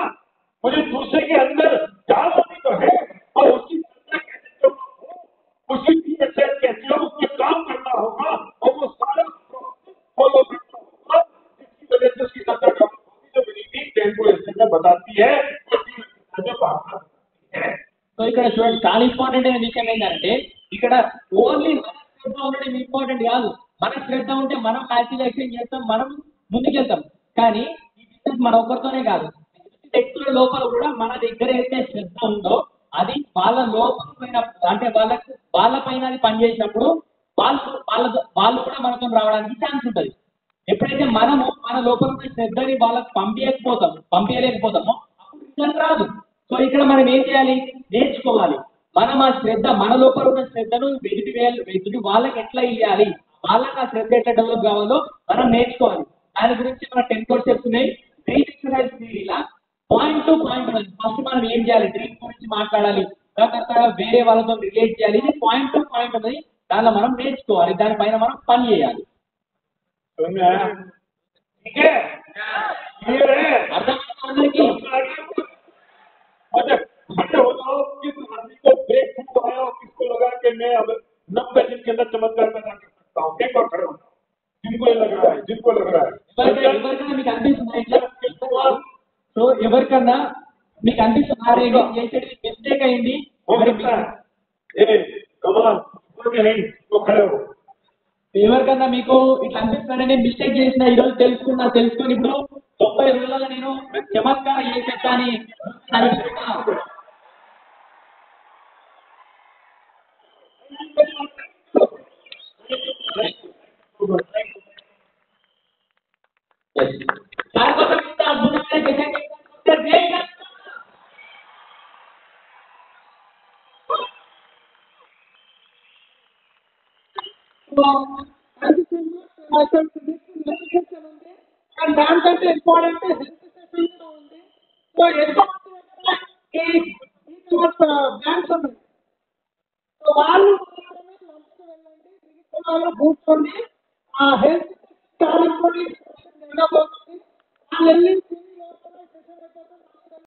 मुझे दूसरे के अंदर डालना भी तो है और उसकी श्रद्धा कैसे करना हो उसकी कैसे कैसे हो उसमें काम करना होगा और वो सारा फॉलो करना होगा जिसकी वजह से उसकी श्रद्धा कम होगी जो विनीति 10 में बताती है उसकी भावना है సో ఇక్కడ చూడండి చాలా ఇంపార్టెంట్ అయిన విషయం ఏంటంటే ఇక్కడ ఓన్లీ మన శ్రద్ధ ఉండడం ఇంపార్టెంట్ కాదు మన శ్రద్ధ ఉంటే మనం యాక్టివ్ యాక్షన్ చేస్తాం మనం ముందుకెళ్తాం కానీ ఈ బిజినెస్ మన ఒక్కరితోనే కాదు వ్యక్తుల లోపల కూడా మన దగ్గర అయితే శ్రద్ధ ఉందో అది వాళ్ళ లోపల పైన అంటే వాళ్ళ పైన అది పనిచేసినప్పుడు వాళ్ళు కూడా మనతో రావడానికి ఛాన్స్ ఉంటుంది ఎప్పుడైతే మనము మన లోపల ఉన్న శ్రద్ధని వాళ్ళకి పంపించలేకపోతామో అప్పుడు రిజల్ట్ రాదు సో ఇక్కడ మనం ఏం చేయాలి నేర్చుకోవాలి మనం ఆ శ్రద్ధ మన లోపల ఉన్న శ్రద్ధను వెతికి వాళ్ళకి ఎట్లా ఇవ్వాలి వాళ్ళకి ఆ శ్రద్ధ ఎట్లా డెవలప్ కావాలో మనం నేర్చుకోవాలి దాని గురించి మన 10 కాన్సెప్ట్స్ ఉన్నాయి డ్రీమ్ ఎక్సర్సైజ్ ఇలా పాయింట్ టు పాయింట్ ఫస్ట్ మనం ఏం చేయాలి డ్రీమ్ గురించి మాట్లాడాలి తర్వాత వేరే వాళ్ళతో రిలేట్ చేయాలి ఇది పాయింట్ టు పాయింట్ ఉన్నది దానిలో మనం నేర్చుకోవాలి దానిపైన మనం పని చేయాలి ठीक है क्लियर है అర్థమైందా అందరికీ अच्छा खड़े हो जाओ किस आदमी को ब्रेक थ्रू आया और किसको लगा कि मैं अब 90 दिन के अंदर चमत्कार पैदा कर सकता हूँ एक बार खड़े हो जाओ जिनको ये लग रहा है जिनको लग रहा है ఎవరికైనా మీకు అనిపిస్తుంది ఇట్లా సో ఎవరికన్నా మీకు అనిపిస్తున్నారు చేసేది మిస్టేక్ అయింది हो सकता है ए कमाल में नहीं तो खड़े हो ఎవరికన్నా మీకు ఇట్లా అనిపిస్తున్నారని నేను మిస్టేక్ చేసిన ఈ రోజు తెలుసుకొని ఇప్పుడు 90 రోజులలో నేను చమత్కారం చేసేస్తా అని అనిపిస్తున్నా దానికోసం ఇంత అద్భుతమైన విషయం అండ్ దానికంటే ఇంపార్టెంట్ హెల్త్ సెషన్ కూడా ఉంది. సో ఎంతో బ్యాంక్స్ ఉన్నాయి. సో వాళ్ళు వాళ్ళు కూర్చొని ఆ హెల్త్ కార్యక్రమం వాళ్ళు వెళ్ళి